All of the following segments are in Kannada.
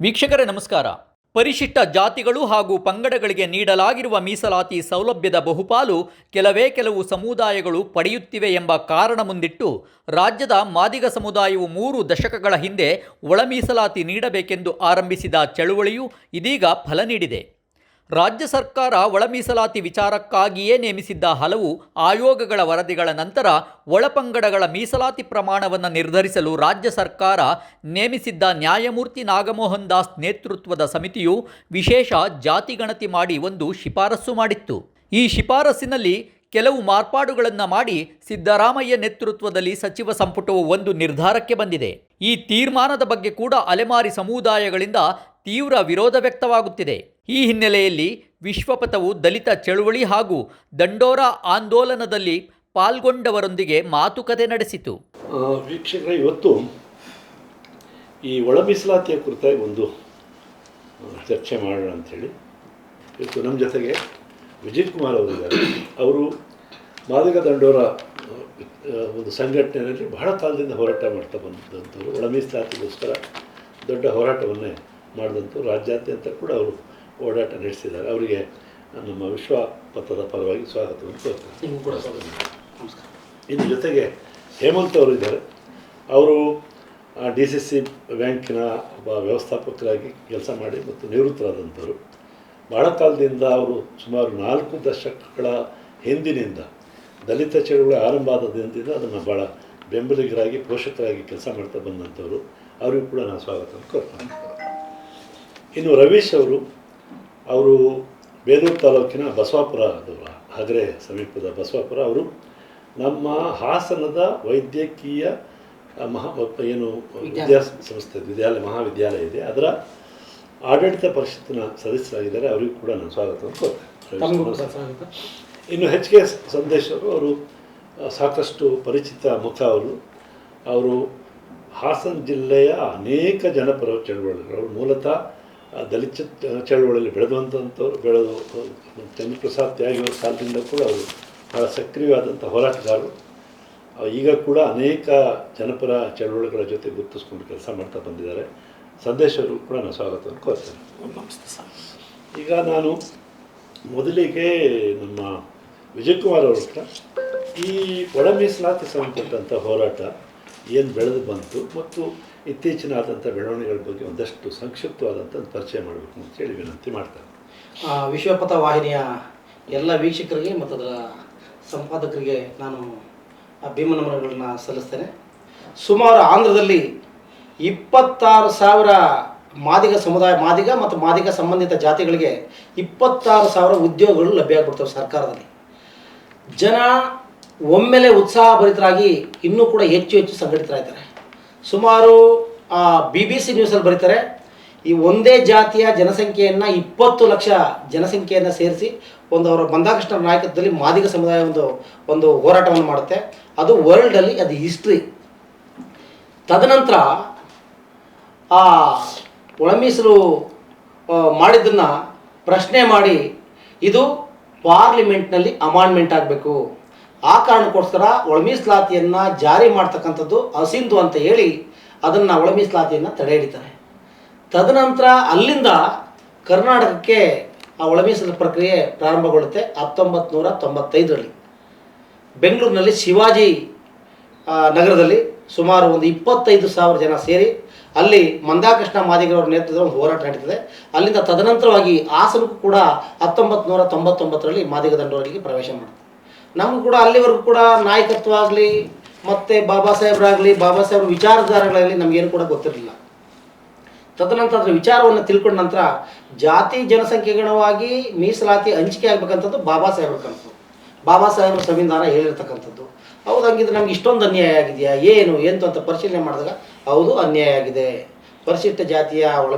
ವೀಕ್ಷಕರೇ ನಮಸ್ಕಾರ. ಪರಿಶಿಷ್ಟ ಜಾತಿಗಳು ಹಾಗೂ ಪಂಗಡಗಳಿಗೆ ನೀಡಲಾಗಿರುವ ಮೀಸಲಾತಿ ಸೌಲಭ್ಯದ ಬಹುಪಾಲು ಕೆಲವು ಸಮುದಾಯಗಳು ಪಡೆಯುತ್ತಿವೆ ಎಂಬ ಕಾರಣ ಮುಂದಿಟ್ಟು ರಾಜ್ಯದ ಮಾದಿಗ ಸಮುದಾಯವು 3 ದಶಕಗಳ ಹಿಂದೆ ಒಳ ಮೀಸಲಾತಿ ನೀಡಬೇಕೆಂದು ಆರಂಭಿಸಿದ ಚಳುವಳಿಯು ಇದೀಗ ಫಲ ನೀಡಿದೆ. ರಾಜ್ಯ ಸರ್ಕಾರ ಒಳ ಮೀಸಲಾತಿ ವಿಚಾರಕ್ಕಾಗಿಯೇ ನೇಮಿಸಿದ್ದ ಹಲವು ಆಯೋಗಗಳ ವರದಿಗಳ ನಂತರ ಒಳಪಂಗಡಗಳ ಮೀಸಲಾತಿ ಪ್ರಮಾಣವನ್ನು ನಿರ್ಧರಿಸಲು ರಾಜ್ಯ ಸರ್ಕಾರ ನೇಮಿಸಿದ್ದ ನ್ಯಾಯಮೂರ್ತಿ ನಾಗಮೋಹನ್ ದಾಸ್ ನೇತೃತ್ವದ ಸಮಿತಿಯು ವಿಶೇಷ ಜಾತಿ ಗಣತಿ ಮಾಡಿ ಒಂದು ಶಿಫಾರಸು ಮಾಡಿತ್ತು. ಈ ಶಿಫಾರಸ್ಸಿನಲ್ಲಿ ಕೆಲವು ಮಾರ್ಪಾಡುಗಳನ್ನು ಮಾಡಿ ಸಿದ್ದರಾಮಯ್ಯ ನೇತೃತ್ವದಲ್ಲಿ ಸಚಿವ ಸಂಪುಟವು ಒಂದು ನಿರ್ಧಾರಕ್ಕೆ ಬಂದಿದೆ. ಈ ತೀರ್ಮಾನದ ಬಗ್ಗೆ ಕೂಡ ಅಲೆಮಾರಿ ಸಮುದಾಯಗಳಿಂದ ತೀವ್ರ ವಿರೋಧ ವ್ಯಕ್ತವಾಗುತ್ತಿದೆ. ಈ ಹಿನ್ನೆಲೆಯಲ್ಲಿ ವಿಶ್ವಪಥವು ದಲಿತ ಚಳುವಳಿ ಹಾಗೂ ದಂಡೋರ ಆಂದೋಲನದಲ್ಲಿ ಪಾಲ್ಗೊಂಡವರೊಂದಿಗೆ ಮಾತುಕತೆ ನಡೆಸಿತು. ವೀಕ್ಷಕರೇ, ಇವತ್ತು ಈ ಒಳ ಮೀಸಲಾತಿಯ ಕುರಿತಾಗಿ ಒಂದು ಚರ್ಚೆ ಮಾಡೋಣ ಅಂಥೇಳಿ ಇವತ್ತು ನಮ್ಮ ಜೊತೆಗೆ ವಿಜಯ್ ಕುಮಾರ್ ಅವರಿದ್ದಾರೆ. ಅವರು ಮಾದಿಗ ದಂಡೋರ ಒಂದು ಸಂಘಟನೆಯಲ್ಲಿ ಬಹಳ ಕಾಲದಿಂದ ಹೋರಾಟ ಮಾಡ್ತಾ ಬಂದಂಥವ್ರು, ಒಳ ಮೀಸಲಾತಿಗೋಸ್ಕರ ದೊಡ್ಡ ಹೋರಾಟವನ್ನೇ ಮಾಡಿದಂಥವ್ರು, ರಾಜ್ಯಾದ್ಯಂತ ಕೂಡ ಅವರು ಓಡಾಟ ನಡೆಸಿದ್ದಾರೆ. ಅವರಿಗೆ ನಮ್ಮ ವಿಶ್ವಪಥದ ಪರವಾಗಿ ಸ್ವಾಗತವನ್ನು ಕೋರ್ತಾರೆ. ಇನ್ನು ಜೊತೆಗೆ ಹೇಮಂತ್ ಅವರು ಇದ್ದಾರೆ. ಅವರು DCC ಬ್ಯಾಂಕಿನ ಒಬ್ಬ ವ್ಯವಸ್ಥಾಪಕರಾಗಿ ಕೆಲಸ ಮಾಡಿ ಮತ್ತು ನಿವೃತ್ತರಾದಂಥವರು. ಬಹಳ ಕಾಲದಿಂದ ಅವರು ಸುಮಾರು 4 ದಶಕಗಳ ಹಿಂದಿನಿಂದ ದಲಿತ ಚಳುವಳಿ ಆರಂಭ ಆದದಿಂದ ಅದನ್ನು ಭಾಳ ಬೆಂಬಲಿಗರಾಗಿ ಪೋಷಕರಾಗಿ ಕೆಲಸ ಮಾಡ್ತಾ ಬಂದಂಥವರು. ಅವರಿಗೂ ಕೂಡ ನಾನು ಸ್ವಾಗತವನ್ನು ಕೋರ್ತೀನಿ. ಇನ್ನು ರವೀಶ್ ಅವರು ಬೇಲೂರು ತಾಲೂಕಿನ ಬಸವಾಪುರದವರ, ಹಗರೆ ಸಮೀಪದ ಬಸವಾಪುರ. ಅವರು ನಮ್ಮ ಹಾಸನದ ವೈದ್ಯಕೀಯ ಮಹಾವಿದ್ಯಾಲಯ ಇದೆ, ಅದರ ಆಡಳಿತ ಪರಿಷತ್ತಿನ ಸದಸ್ಯರಾಗಿದ್ದಾರೆ. ಅವರಿಗೂ ಕೂಡ ನಾನು ಸ್ವಾಗತವನ್ನು ಕೋರ್ತೇನೆ. ಇನ್ನು HK ಸಂದೇಶ್ ಅವರು ಸಾಕಷ್ಟು ಪರಿಚಿತ ಮುಖ. ಅವರು ಹಾಸನ ಜಿಲ್ಲೆಯ ಅನೇಕ ಜನಪರ ಚಳವಳಿಗಳು, ಅವರು ಮೂಲತಃ ದಲಿತ ಚಳವಳಿಯಲ್ಲಿ ಬೆಳೆದು ಚಂದ್ರಪ್ರಸಾದ್ ತ್ಯಾಗಿಯವರ ಕಾಲದಿಂದ ಕೂಡ ಅವರು ಬಹಳ ಸಕ್ರಿಯವಾದಂಥ ಹೋರಾಟಗಾರರು. ಈಗ ಕೂಡ ಅನೇಕ ಜನಪರ ಚಳವಳಿಗಳ ಜೊತೆ ಗುರುತಿಸ್ಕೊಂಡು ಕೆಲಸ ಮಾಡ್ತಾ ಬಂದಿದ್ದಾರೆ. ಸಂದೇಶ್ ಅವರು ಕೂಡ ನಾನು ಸ್ವಾಗತವನ್ನು ಕೋರ್ತೇನೆ. ಈಗ ನಾನು ಮೊದಲಿಗೆ ನಮ್ಮ ವಿಜಯ್ ಕುಮಾರ್ ಅವ್ರ ಹತ್ರ ಈ ಒಳ ಮೀಸಲಾತಿ ಸಂಬಂಧಪಟ್ಟಂಥ ಹೋರಾಟ ಏನು ಬೆಳೆದು ಬಂತು ಮತ್ತು ಇತ್ತೀಚಿನಾದಂಥ ಬೆಳವಣಿಗೆಗಳ ಬಗ್ಗೆ ಒಂದಷ್ಟು ಸಂಕ್ಷಿಪ್ತವಾದಂಥ ಪರಿಚಯ ಮಾಡಬೇಕು ಅಂತೇಳಿ ವಿನಂತಿ ಮಾಡ್ತಾರೆ. ವಿಶ್ವಪಥ ವಾಹಿನಿಯ ಎಲ್ಲ ವೀಕ್ಷಕರಿಗೆ ಮತ್ತು ಅದರ ಸಂಪಾದಕರಿಗೆ ನಾನು ಅಭಿನಂದನೆಗಳನ್ನು ಸಲ್ಲಿಸ್ತೇನೆ. ಸುಮಾರು ಆಂಧ್ರದಲ್ಲಿ 26,000 ಮಾದಿಗ ಮತ್ತು ಮಾದಿಗ ಸಂಬಂಧಿತ ಜಾತಿಗಳಿಗೆ 26,000 ಉದ್ಯೋಗಗಳು ಲಭ್ಯ ಆಗ್ಬಿಡ್ತವೆ ಸರ್ಕಾರದಲ್ಲಿ. ಜನ ಒಮ್ಮೆಲೆ ಉತ್ಸಾಹಭರಿತರಾಗಿ ಇನ್ನೂ ಕೂಡ ಹೆಚ್ಚು ಸಂಘಟಿತರಾಗ್ತಾರೆ. ಸುಮಾರು BBC ನ್ಯೂಸಲ್ಲಿ ಬರೀತಾರೆ, ಈ ಒಂದೇ ಜಾತಿಯ ಜನಸಂಖ್ಯೆಯನ್ನು 20 ಲಕ್ಷ ಜನಸಂಖ್ಯೆಯನ್ನು ಸೇರಿಸಿ ಅವರ ಮಂದಾಕೃಷ್ಣ ನಾಯಕತ್ವದಲ್ಲಿ ಮಾದಿಗ ಸಮುದಾಯ ಒಂದು ಹೋರಾಟವನ್ನು ಮಾಡುತ್ತೆ. ಅದು ವರ್ಲ್ಡಲ್ಲಿ ಅದು ಹಿಸ್ಟ್ರಿ. ತದನಂತರ ಆ ಒಳಮೀಸಲು ಮಾಡಿದ್ದನ್ನು ಪ್ರಶ್ನೆ ಮಾಡಿ ಇದು ಪಾರ್ಲಿಮೆಂಟ್ನಲ್ಲಿ ಅಮಾಂಡ್ಮೆಂಟ್ ಆಗಬೇಕು, ಆ ಕಾರಣಕ್ಕೋಸ್ಕರ ಒಳಮೀಸಲಾತಿಯನ್ನು ಜಾರಿ ಮಾಡ್ತಕ್ಕಂಥದ್ದು ಅಸಿಂಧು ಅಂತ ಹೇಳಿ ಅದನ್ನು ಒಳಮೀಸಲಾತಿಯನ್ನು ತಡೆ ಹಿಡಿತಾರೆ. ತದನಂತರ ಅಲ್ಲಿಂದ ಕರ್ನಾಟಕಕ್ಕೆ ಆ ಒಳಮೀಸಲು ಪ್ರಕ್ರಿಯೆ ಪ್ರಾರಂಭಗೊಳ್ಳುತ್ತೆ. 1995ರಲ್ಲಿ ಬೆಂಗಳೂರಿನಲ್ಲಿ ಶಿವಾಜಿ ನಗರದಲ್ಲಿ ಸುಮಾರು 25,000 ಜನ ಸೇರಿ ಅಲ್ಲಿ ಮಂದಾಕೃಷ್ಣ ಮಾದಿಗರವರ ನೇತೃತ್ವದ ಒಂದು ಹೋರಾಟ ನಡೀತದೆ. ಅಲ್ಲಿಂದ ತದನಂತರವಾಗಿ ಹಾಸನಕ್ಕೂ ಕೂಡ 1999ರಲ್ಲಿ ಮಾದಿಗ ದಂಡೋರರಿಗೆ ಪ್ರವೇಶ ಮಾಡುತ್ತೆ. ನಮಗೂ ಕೂಡ ಅಲ್ಲಿವರೆಗೂ ಕೂಡ ನಾಯಕತ್ವ ಆಗಲಿ ಮತ್ತು ಬಾಬಾ ಸಾಹೇಬ್ರ ವಿಚಾರಧಾರೆಗಳಲ್ಲಿ ನಮಗೇನು ಕೂಡ ಗೊತ್ತಿರಲಿಲ್ಲ. ತದನಂತರ ಅದರ ವಿಚಾರವನ್ನು ತಿಳ್ಕೊಂಡ ನಂತರ ಜಾತಿ ಜನಸಂಖ್ಯೆಗಣವಾಗಿ ಮೀಸಲಾತಿ ಹಂಚಿಕೆ ಆಗಬೇಕಂಥದ್ದು ಬಾಬಾ ಸಾಹೇಬ್ರ ಸಂವಿಧಾನ ಹೇಳಿರ್ತಕ್ಕಂಥದ್ದು. ಹೌದು, ಹಂಗಿದ್ರೆ ನಮ್ಗೆ ಇಷ್ಟೊಂದು ಅನ್ಯಾಯ ಆಗಿದೆಯಾ ಏನು ಅಂತ ಪರಿಶೀಲನೆ ಮಾಡಿದಾಗ ಹೌದು ಅನ್ಯಾಯ ಆಗಿದೆ. ಪರಿಶಿಷ್ಟ ಜಾತಿಯ ಒಳ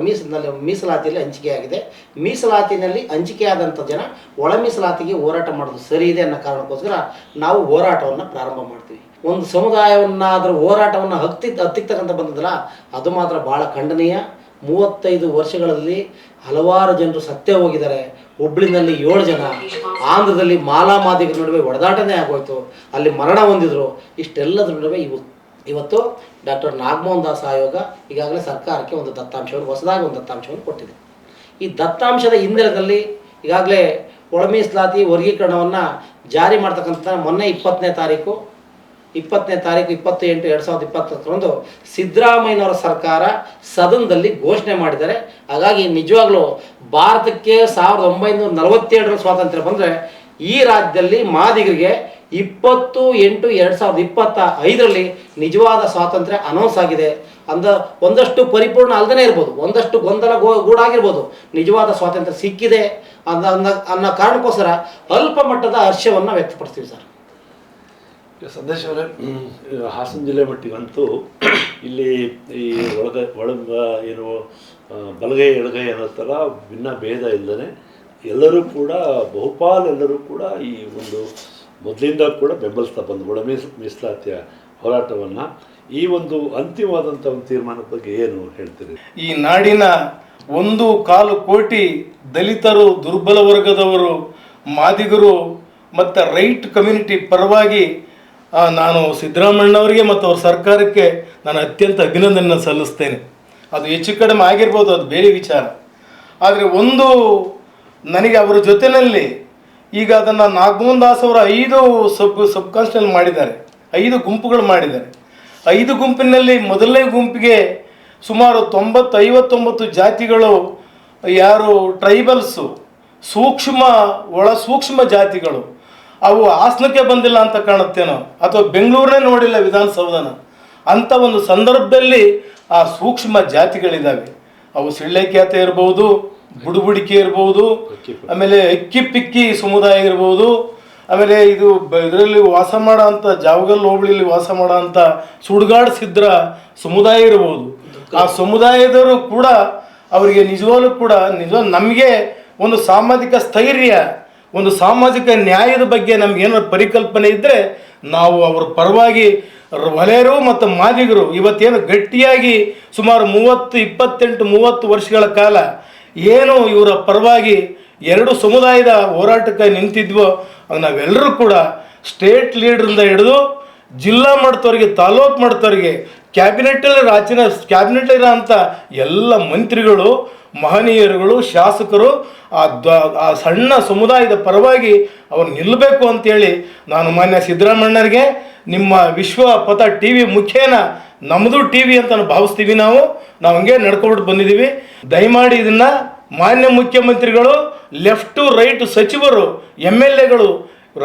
ಮೀಸಲಾತಿಯಲ್ಲಿ ಹಂಚಿಕೆ ಆಗಿದೆ. ಮೀಸಲಾತಿನಲ್ಲಿ ಹಂಚಿಕೆಯಾದಂಥ ಜನ ಒಳ ಮೀಸಲಾತಿಗೆ ಹೋರಾಟ ಮಾಡೋದು ಸರಿ ಇದೆ ಅನ್ನೋ ಕಾರಣಕ್ಕೋಸ್ಕರ ನಾವು ಹೋರಾಟವನ್ನು ಪ್ರಾರಂಭ ಮಾಡ್ತೀವಿ. ಒಂದು ಸಮುದಾಯವನ್ನು ಅದರ ಹೋರಾಟವನ್ನು ಹತ್ತಿಕ್ಕತಕ್ಕಂಥ ಬಂದದಲ್ಲ, ಅದು ಮಾತ್ರ ಭಾಳ ಖಂಡನೀಯ. 35 ವರ್ಷಗಳಲ್ಲಿ ಹಲವಾರು ಜನರು ಸತ್ತೇ ಹೋಗಿದ್ದಾರೆ. ಹುಬ್ಳಿನಲ್ಲಿ 7 ಜನ, ಆಂಧ್ರದಲ್ಲಿ ಮಾದಿಗರ ನಡುವೆ ಹೊಡೆದಾಟನೇ ಆಗೋಯ್ತು, ಅಲ್ಲಿ ಮರಣ ಹೊಂದಿದ್ರು. ಇಷ್ಟೆಲ್ಲದರ ನಡುವೆ ಇವತ್ತು ಡಾಕ್ಟರ್ ನಾಗಮೋಹನ್ ದಾಸ್ ಆಯೋಗ ಈಗಾಗಲೇ ಸರ್ಕಾರಕ್ಕೆ ಒಂದು ದತ್ತಾಂಶವನ್ನು ಹೊಸದಾಗಿ ಒಂದು ದತ್ತಾಂಶವನ್ನು ಕೊಟ್ಟಿದೆ. ಈ ದತ್ತಾಂಶದ ಹಿನ್ನೆಲೆಯಲ್ಲಿ ಈಗಾಗಲೇ ಒಳ ಮೀಸಲಾತಿ ವರ್ಗೀಕರಣವನ್ನು ಜಾರಿ ಮಾಡ್ತಕ್ಕಂಥ ಮೊನ್ನೆ 20ನೇ ತಾರೀಕು 20/8/2020 ಸಿದ್ದರಾಮಯ್ಯನವರ ಸರ್ಕಾರ ಸದನದಲ್ಲಿ ಘೋಷಣೆ ಮಾಡಿದ್ದಾರೆ. ಹಾಗಾಗಿ ನಿಜವಾಗ್ಲೂ ಭಾರತಕ್ಕೆ 1947 ಸ್ವಾತಂತ್ರ್ಯ ಬಂದರೆ ಈ ರಾಜ್ಯದಲ್ಲಿ ಮಾದಿಗರಿಗೆ 20/8/2025 ನಿಜವಾದ ಸ್ವಾತಂತ್ರ್ಯ ಅನೌನ್ಸ್ ಆಗಿದೆ. ಒಂದಷ್ಟು ಪರಿಪೂರ್ಣ ಅಲ್ಲದೇ ಇರ್ಬೋದು, ಒಂದಷ್ಟು ಗೊಂದಲ ಗೂಡಾಗಿರ್ಬೋದು, ನಿಜವಾದ ಸ್ವಾತಂತ್ರ್ಯ ಸಿಕ್ಕಿದೆ ಅನ್ನೋ ಕಾರಣಕ್ಕೋಸ್ಕರ ಅಲ್ಪ ಮಟ್ಟದ ಹರ್ಷವನ್ನು ವ್ಯಕ್ತಪಡಿಸ್ತೀವಿ ಸರ್. ಸಂದೇಶ್ ಅವರೇ, ಹಾಸನ ಜಿಲ್ಲೆ ಮಟ್ಟಿಗಂತೂ ಇಲ್ಲಿ ಈ ಒಳಗ ಏನು ಬಲಗೈ ಎಡಗೈ ಅನ್ನೋ ಥರ ಭಿನ್ನ ಭೇದ ಇಲ್ಲದೇ ಎಲ್ಲರೂ ಕೂಡ ಎಲ್ಲರೂ ಕೂಡ ಈ ಒಂದು ಮೊದಲಿಂದ ಕೂಡ ಬೆಂಬಲಿಸ್ತಾ ಬಂದು ಒಳ ಮೀಸಲಾತಿಯ ಹೋರಾಟವನ್ನು. ಈ ಒಂದು ಅಂತಿಮವಾದಂಥ ಒಂದು ತೀರ್ಮಾನದ ಬಗ್ಗೆ ಏನು ಹೇಳ್ತೀರಿ? ಈ ನಾಡಿನ 1.25 ಕೋಟಿ ದಲಿತರು, ದುರ್ಬಲ ವರ್ಗದವರು, ಮಾದಿಗರು ಮತ್ತು ರೈಟ್ ಕಮ್ಯುನಿಟಿ ಪರವಾಗಿ ನಾನು ಸಿದ್ದರಾಮಣ್ಣವರಿಗೆ ಮತ್ತು ಅವ್ರ ಸರ್ಕಾರಕ್ಕೆ ನಾನು ಅತ್ಯಂತ ಅಭಿನಂದನೆ ಸಲ್ಲಿಸ್ತೇನೆ. ಅದು ಹೆಚ್ಚು ಕಡಿಮೆ ಆಗಿರ್ಬೋದು, ಅದು ಬೇರೆ ವಿಚಾರ. ಆದರೆ ಒಂದು ನನಗೆ ಅವರ ಜೊತೆಯಲ್ಲಿ ಈಗ ಅದನ್ನು ನಾಗಮೋಹನ್ ದಾಸ್ ಅವರು 5 ಸಬ್ ಕಾನ್ಸ್ಟಲ್ ಮಾಡಿದ್ದಾರೆ, 5 ಗುಂಪುಗಳು ಮಾಡಿದ್ದಾರೆ. 5 ಗುಂಪಿನಲ್ಲಿ ಮೊದಲನೇ ಗುಂಪಿಗೆ ಸುಮಾರು 90-59 ಜಾತಿಗಳು, ಯಾರು ಟ್ರೈಬಲ್ಸು, ಸೂಕ್ಷ್ಮ ಜಾತಿಗಳು, ಅವು ಹಾಸನಕ್ಕೆ ಬಂದಿಲ್ಲ ಅಂತ ಕಾಣುತ್ತೇನೋ, ಅಥವಾ ಬೆಂಗಳೂರನ್ನೇ ನೋಡಿಲ್ಲ ವಿಧಾನಸೌಧನ, ಅಂಥ ಒಂದು ಸಂದರ್ಭದಲ್ಲಿ ಆ ಸೂಕ್ಷ್ಮ ಜಾತಿಗಳಿದ್ದಾವೆ. ಅವು ಸಿಳ್ಳೆಕ್ಯಾತೆ ಇರ್ಬೋದು, ಬುಡುಬುಡಿಕೆ ಇರ್ಬೋದು, ಆಮೇಲೆ ಅಕ್ಕಿ ಸಮುದಾಯ ಇರ್ಬೋದು, ಆಮೇಲೆ ಇದರಲ್ಲಿ ವಾಸ ಮಾಡೋ ಅಂಥ ಜಾವಗಲ್ ಹೋಬಳಿಯಲ್ಲಿ ವಾಸ ಮಾಡೋ ಅಂಥ ಸುಡ್ಗಾಡು ಸಿದ್ರ ಸಮುದಾಯ ಇರ್ಬೋದು. ಆ ಸಮುದಾಯದವರು ಕೂಡ ಅವರಿಗೆ ನಿಜವಾಗ್ಲೂ ಕೂಡ ನಮಗೆ ಒಂದು ಸಾಮಾಜಿಕ ಸ್ಥೈರ್ಯ, ಒಂದು ಸಾಮಾಜಿಕ ನ್ಯಾಯದ ಬಗ್ಗೆ ನಮಗೇನಾದ್ರು ಪರಿಕಲ್ಪನೆ ಇದ್ದರೆ ನಾವು ಅವರ ಪರವಾಗಿ ವಲಯರು ಮತ್ತು ಮಾದಿಗರು ಇವತ್ತೇನು ಗಟ್ಟಿಯಾಗಿ ಸುಮಾರು 28-30 ವರ್ಷಗಳ ಕಾಲ ಏನು ಇವರ ಪರವಾಗಿ 2 ಸಮುದಾಯದ ಹೋರಾಟಕ್ಕೆ ನಿಂತಿದ್ವೋ, ನಾವೆಲ್ಲರೂ ಕೂಡ ಸ್ಟೇಟ್ ಲೀಡ್ರಿಂದ ಹಿಡಿದು ಜಿಲ್ಲಾ ಮಟ್ಟದವರಿಗೆ, ತಾಲೂಕು ಮಟ್ಟದವರಿಗೆ, ಕ್ಯಾಬಿನೆಟಲ್ಲಿರೋ ಅಂಥ ಎಲ್ಲ ಮಂತ್ರಿಗಳು, ಮಹನೀಯರುಗಳು, ಶಾಸಕರು ಆ ಸಣ್ಣ ಸಮುದಾಯದ ಪರವಾಗಿ ಅವ್ರು ನಿಲ್ಲಬೇಕು ಅಂತೇಳಿ ನಾನು ಮಾನ್ಯ ಸಿದ್ದರಾಮಣ್ಣರಿಗೆ ನಿಮ್ಮ ವಿಶ್ವಪಥ ಟಿ ವಿ ಮುಖೇನ ನಮ್ಮದು ಟಿ ವಿ ಅಂತ ಭಾವಿಸ್ತೀವಿ. ನಾವು ಹಂಗೆ ನಡ್ಕೊಂಡು ಬಂದಿದ್ದೀವಿ. ದಯಮಾಡಿ ಇದನ್ನು ಮಾನ್ಯ ಮುಖ್ಯಮಂತ್ರಿಗಳು, ಲೆಫ್ಟ್ ಟು ರೈಟ್ ಸಚಿವರು, MLAಗಳು,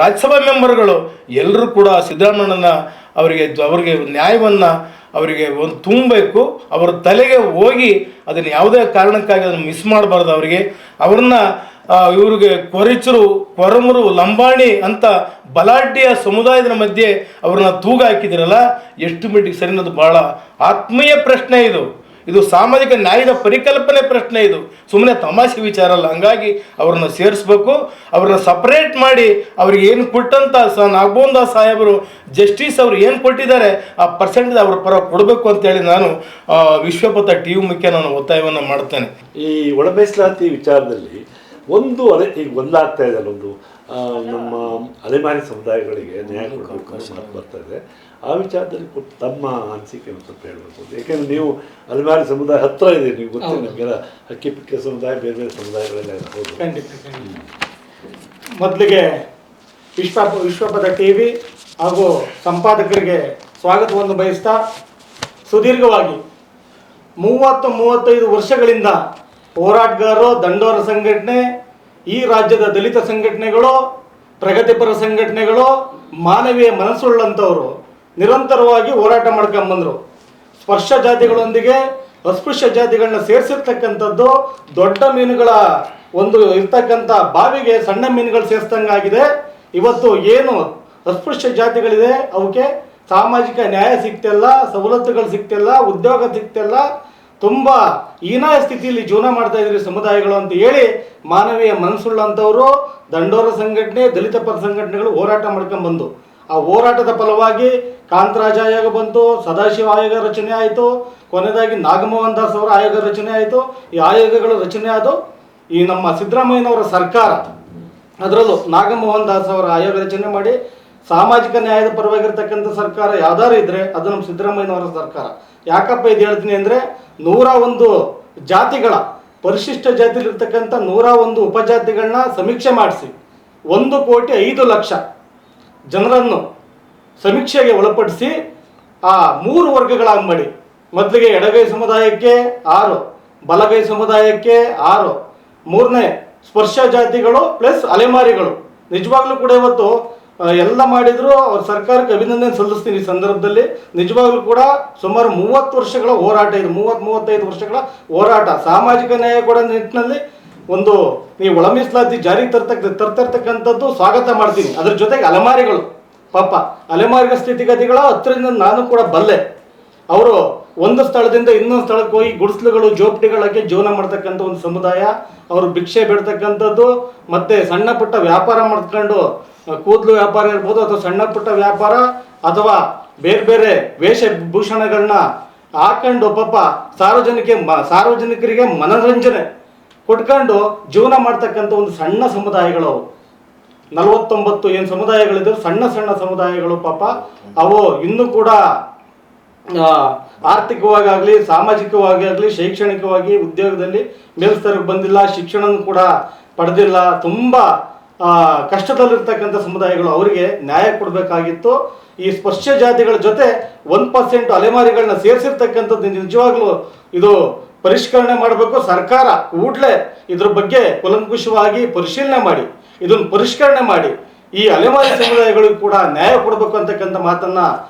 ರಾಜ್ಯಸಭಾ ಮೆಂಬರ್ಗಳು ಎಲ್ಲರೂ ಕೂಡ ಸಿದ್ದರಾಮಣ್ಣನ ಅವರಿಗೆ ನ್ಯಾಯವನ್ನು ಅವರಿಗೆ ಒಂದು ತುಂಬಬೇಕು. ಅವರ ತಲೆಗೆ ಹೋಗಿ ಅದನ್ನು ಯಾವುದೇ ಕಾರಣಕ್ಕಾಗಿ ಅದನ್ನು ಮಿಸ್ ಮಾಡಬಾರ್ದು. ಅವ್ರನ್ನ ಇವ್ರಿಗೆ ಕೊರಮರು, ಲಂಬಾಣಿ ಅಂತ ಬಲಾಢ್ಯ ಸಮುದಾಯದ ಮಧ್ಯೆ ಅವ್ರನ್ನ ತೂಗ ಹಾಕಿದಿರಲ್ಲ, ಎಷ್ಟು ಮಟ್ಟಿಗೆ ಸರಿ ಅನ್ನೋದು ಭಾಳ ಆತ್ಮೀಯ ಪ್ರಶ್ನೆ. ಇದು ಸಾಮಾಜಿಕ ನ್ಯಾಯದ ಪರಿಕಲ್ಪನೆ ಪ್ರಶ್ನೆ. ಇದು ಸುಮ್ಮನೆ ತಮಾಷೆ ವಿಚಾರ ಅಲ್ಲ. ಹಂಗಾಗಿ ಅವ್ರನ್ನ ಸೇರಿಸ್ಬೇಕು, ಅವ್ರನ್ನ ಸಪ್ರೇಟ್ ಮಾಡಿ ಅವ್ರಿಗೆ ಏನು ಕೊಟ್ಟಂಥ ನಾಗಮೋಹನ್ ದಾಸ್ ಸಾಹೇಬರು ಜಸ್ಟಿಸ್ ಅವರು ಏನು ಕೊಟ್ಟಿದ್ದಾರೆ ಆ ಪರ್ಸೆಂಟೇಜ್ ಅವ್ರ ಪರ ಕೊಡಬೇಕು ಅಂತೇಳಿ ನಾನು ವಿಶ್ವಪಥ ಟಿ ವಿ ಮುಖ್ಯ ನಾನು ಒತ್ತಾಯವನ್ನು ಮಾಡ್ತೇನೆ. ಈ ಒಳ ಮೀಸಲಾತಿ ವಿಚಾರದಲ್ಲಿ ಈಗ ಒಂದಾಗ್ತಾ ಇದೆ, ನಮ್ಮ ಅಲೆಮಾರಿ ಸಮುದಾಯಗಳಿಗೆ ನ್ಯಾಯ ಕೊಡಬೇಕು ಮಾತು ಬರ್ತಾ ಇದೆ. ಆ ವಿಚಾರದಲ್ಲಿ ತಮ್ಮ ಅನಿಸಿಕೆ ಸ್ವಲ್ಪ ಹೇಳ್ಬೋದು. ಯಾಕೆಂದರೆ ನೀವು ಅಲೆಮಾರಿ ಸಮುದಾಯ ಹತ್ರ ಇದೆ, ನೀವು ಗೊತ್ತಿದೆ ನಿಮಗೆಲ್ಲ. ಹಕ್ಕಿಪಿಕ್ಕೆ ಸಮುದಾಯ, ಬೇರೆ ಬೇರೆ ಸಮುದಾಯಗಳೆಲ್ಲ ಇರ್ಬೋದು. ಮೊದಲಿಗೆ ವಿಶ್ವಪಥ ಟಿ ವಿ ಹಾಗೂ ಸಂಪಾದಕರಿಗೆ ಸ್ವಾಗತವನ್ನು ಬಯಸ್ತಾ, ಸುದೀರ್ಘವಾಗಿ 30-35 ವರ್ಷಗಳಿಂದ ಹೋರಾಟಗಾರರು, ದಂಡೋರ ಸಂಘಟನೆ, ಈ ರಾಜ್ಯದ ದಲಿತ ಸಂಘಟನೆಗಳು, ಪ್ರಗತಿಪರ ಸಂಘಟನೆಗಳು, ಮಾನವೀಯ ಮನಸ್ಸುಳ್ಳಂಥವರು ನಿರಂತರವಾಗಿ ಹೋರಾಟ ಮಾಡ್ಕೊಂಬಂದರು. ಸ್ಪರ್ಶ ಜಾತಿಗಳೊಂದಿಗೆ ಅಸ್ಪೃಶ್ಯ ಜಾತಿಗಳನ್ನ ಸೇರಿಸಿರ್ತಕ್ಕಂಥದ್ದು ದೊಡ್ಡ ಮೀನುಗಳ ಒಂದು ಇರ್ತಕ್ಕಂಥ ಬಾವಿಗೆ ಸಣ್ಣ ಮೀನುಗಳು ಸೇರಿಸ್ದಂಗಾಗಿದೆ. ಇವತ್ತು ಏನು ಅಸ್ಪೃಶ್ಯ ಜಾತಿಗಳಿದೆ ಅವಕ್ಕೆ ಸಾಮಾಜಿಕ ನ್ಯಾಯ ಸಿಗ್ತಿಲ್ಲ, ಸವಲತ್ತುಗಳು ಸಿಗ್ತಿಲ್ಲ, ಉದ್ಯೋಗ ಸಿಗ್ತಿಲ್ಲ, ತುಂಬ ಹೀನಾಯ ಸ್ಥಿತಿಯಲ್ಲಿ ಜೀವನ ಮಾಡ್ತಾ ಇದ್ರಿ ಸಮುದಾಯಗಳು ಅಂತ ಹೇಳಿ ಮಾನವೀಯ ಮನಸ್ಸುಳ್ಳಂಥವರು, ದಂಡೋರ ಸಂಘಟನೆ, ದಲಿತ ಪರ ಸಂಘಟನೆಗಳು ಹೋರಾಟ ಮಾಡ್ಕೊಂಡ್ಬಂದು ಆ ಹೋರಾಟದ ಫಲವಾಗಿ ಕಾಂತರಾಜ ಆಯೋಗ ಬಂತು, ಸದಾಶಿವ ಆಯೋಗ ರಚನೆ ಆಯಿತು, ಕೊನೆಯದಾಗಿ ನಾಗಮೋಹನ್ ದಾಸ್ ಅವರ ಆಯೋಗ ರಚನೆ ಆಯಿತು. ಈ ಆಯೋಗಗಳು ರಚನೆ ಆದವು ಈ ನಮ್ಮ ಸಿದ್ದರಾಮಯ್ಯನವರ ಸರ್ಕಾರ. ಅದರಲ್ಲೂ ನಾಗಮೋಹನ್ ದಾಸ್ ಅವರ ಆಯೋಗ ರಚನೆ ಮಾಡಿ ಸಾಮಾಜಿಕ ನ್ಯಾಯದ ಪರವಾಗಿರ್ತಕ್ಕಂಥ ಸರ್ಕಾರ ಯಾವ್ದಾರು ಇದ್ರೆ ಅದು ನಮ್ಮ ಸಿದ್ದರಾಮಯ್ಯನವರ ಸರ್ಕಾರ. ಯಾಕಪ್ಪ ಇದು ಹೇಳ್ತೀನಿ ಅಂದರೆ 101 ಜಾತಿಗಳ ಪರಿಶಿಷ್ಟ ಜಾತಿಲಿರ್ತಕ್ಕಂಥ 101 ಉಪಜಾತಿಗಳನ್ನ ಸಮೀಕ್ಷೆ ಮಾಡಿಸಿ 1,05,00,000 ಜನರನ್ನು ಸಮೀಕ್ಷೆಗೆ ಒಳಪಡಿಸಿ ಆ 3 ವರ್ಗಗಳಾಗಿ ಮಾಡಿ, ಮೊದಲಿಗೆ ಎಡಗೈ ಸಮುದಾಯಕ್ಕೆ 6, ಬಲಗೈ ಸಮುದಾಯಕ್ಕೆ 6, ಮೂರನೇ ಸ್ಪರ್ಶ ಜಾತಿಗಳು ಪ್ಲಸ್ ಅಲೆಮಾರಿಗಳು. ನಿಜವಾಗ್ಲೂ ಕೂಡ ಇವತ್ತು ಎಲ್ಲ ಮಾಡಿದ್ರು ಅವ್ರ ಸರ್ಕಾರಕ್ಕೆ ಅಭಿನಂದನೆ ಸಲ್ಲಿಸ್ತೀನಿ ಈ ಸಂದರ್ಭದಲ್ಲಿ. ನಿಜವಾಗ್ಲೂ ಕೂಡ ಸುಮಾರು 30 ವರ್ಷಗಳ ಹೋರಾಟ ಇದು, 30-35 ವರ್ಷಗಳ ಹೋರಾಟ. ಸಾಮಾಜಿಕ ನ್ಯಾಯ ಕೊಡೋ ನಿಟ್ಟಿನಲ್ಲಿ ಒಂದು ನೀವು ಒಳ ಮೀಸಲಾತಿ ಜಾರಿಗೆ ತರ್ತಿರ್ತಕ್ಕಂಥದ್ದು ಸ್ವಾಗತ ಮಾಡ್ತೀನಿ. ಅದ್ರ ಜೊತೆಗೆ ಅಲೆಮಾರಿಗಳು, ಪಾಪ ಅಲೆಮಾರಿಗಳ ಸ್ಥಿತಿಗತಿಗಳ ಹತ್ತಿರದಿಂದ ನಾನು ಕೂಡ ಬಲ್ಲೆ. ಅವರು ಒಂದು ಸ್ಥಳದಿಂದ ಇನ್ನೊಂದು ಸ್ಥಳಕ್ಕೆ ಹೋಗಿ ಗುಡಿಸಲುಗಳು ಜೋಪಡಿಗಳಕ್ಕೆ ಜೀವನ ಮಾಡ್ತಕ್ಕಂಥ ಒಂದು ಸಮುದಾಯ. ಅವರು ಭಿಕ್ಷೆ ಬಿಡ್ತಕ್ಕಂಥದ್ದು, ಮತ್ತೆ ಸಣ್ಣ ಪುಟ್ಟ ವ್ಯಾಪಾರ ಮಾಡ್ಕೊಂಡು, ಕೂದಲು ವ್ಯಾಪಾರ ಇರ್ಬೋದು ಅಥವಾ ಸಣ್ಣ ಪುಟ್ಟ ವ್ಯಾಪಾರ ಅಥವಾ ಬೇರೆ ಬೇರೆ ವೇಷಭೂಷಣಗಳನ್ನ ಹಾಕೊಂಡು ಪಾಪ ಸಾರ್ವಜನಿಕರಿಗೆ ಮನೋರಂಜನೆ ಕೊಟ್ಕೊಂಡು ಜೀವನ ಮಾಡ್ತಕ್ಕಂಥ ಒಂದು ಸಣ್ಣ ಸಮುದಾಯಗಳು ಅವು. 49 ಏನು ಸಮುದಾಯಗಳಿದ್ದು ಸಣ್ಣ ಸಣ್ಣ ಸಮುದಾಯಗಳು ಪಾಪ. ಅವು ಇನ್ನೂ ಕೂಡ ಆರ್ಥಿಕವಾಗಿ ಆಗಲಿ, ಸಾಮಾಜಿಕವಾಗಿ ಆಗಲಿ, ಶೈಕ್ಷಣಿಕವಾಗಿ ಉದ್ಯೋಗದಲ್ಲಿ ಮೇಲ್ಸ್ತರಕ್ಕೆ ಬಂದಿಲ್ಲ, ಶಿಕ್ಷಣ ಕೂಡ ಪಡೆದಿಲ್ಲ, ತುಂಬ ಕಷ್ಟದಲ್ಲಿರ್ತಕ್ಕಂಥ ಸಮುದಾಯಗಳು. ಅವರಿಗೆ ನ್ಯಾಯ ಕೊಡಬೇಕಾಗಿತ್ತು. ಈ ಸ್ಪರ್ಶ ಜಾತಿಗಳ ಜೊತೆ 1% ಅಲೆಮಾರಿಗಳನ್ನ ಸೇರಿಸಿರ್ತಕ್ಕಂಥದ್ದು ನಿಜವಾಗ್ಲೂ ಇದು ಪರಿಷ್ಕರಣೆ ಮಾಡಬೇಕು. ಸರ್ಕಾರ ಕೂಡಲೇ ಇದ್ರ ಬಗ್ಗೆ ಕೂಲಂಕುಷವಾಗಿ ಪರಿಶೀಲನೆ ಮಾಡಿ ಇದನ್ನು ಪರಿಷ್ಕರಣೆ ಮಾಡಿ ಈ ಅಲೆಮಾರಿ ಸಮುದಾಯಗಳಿಗೂ ಕೂಡ ನ್ಯಾಯ ಕೊಡಬೇಕು ಅಂತಕ್ಕಂಥ ಮಾತನ್ನ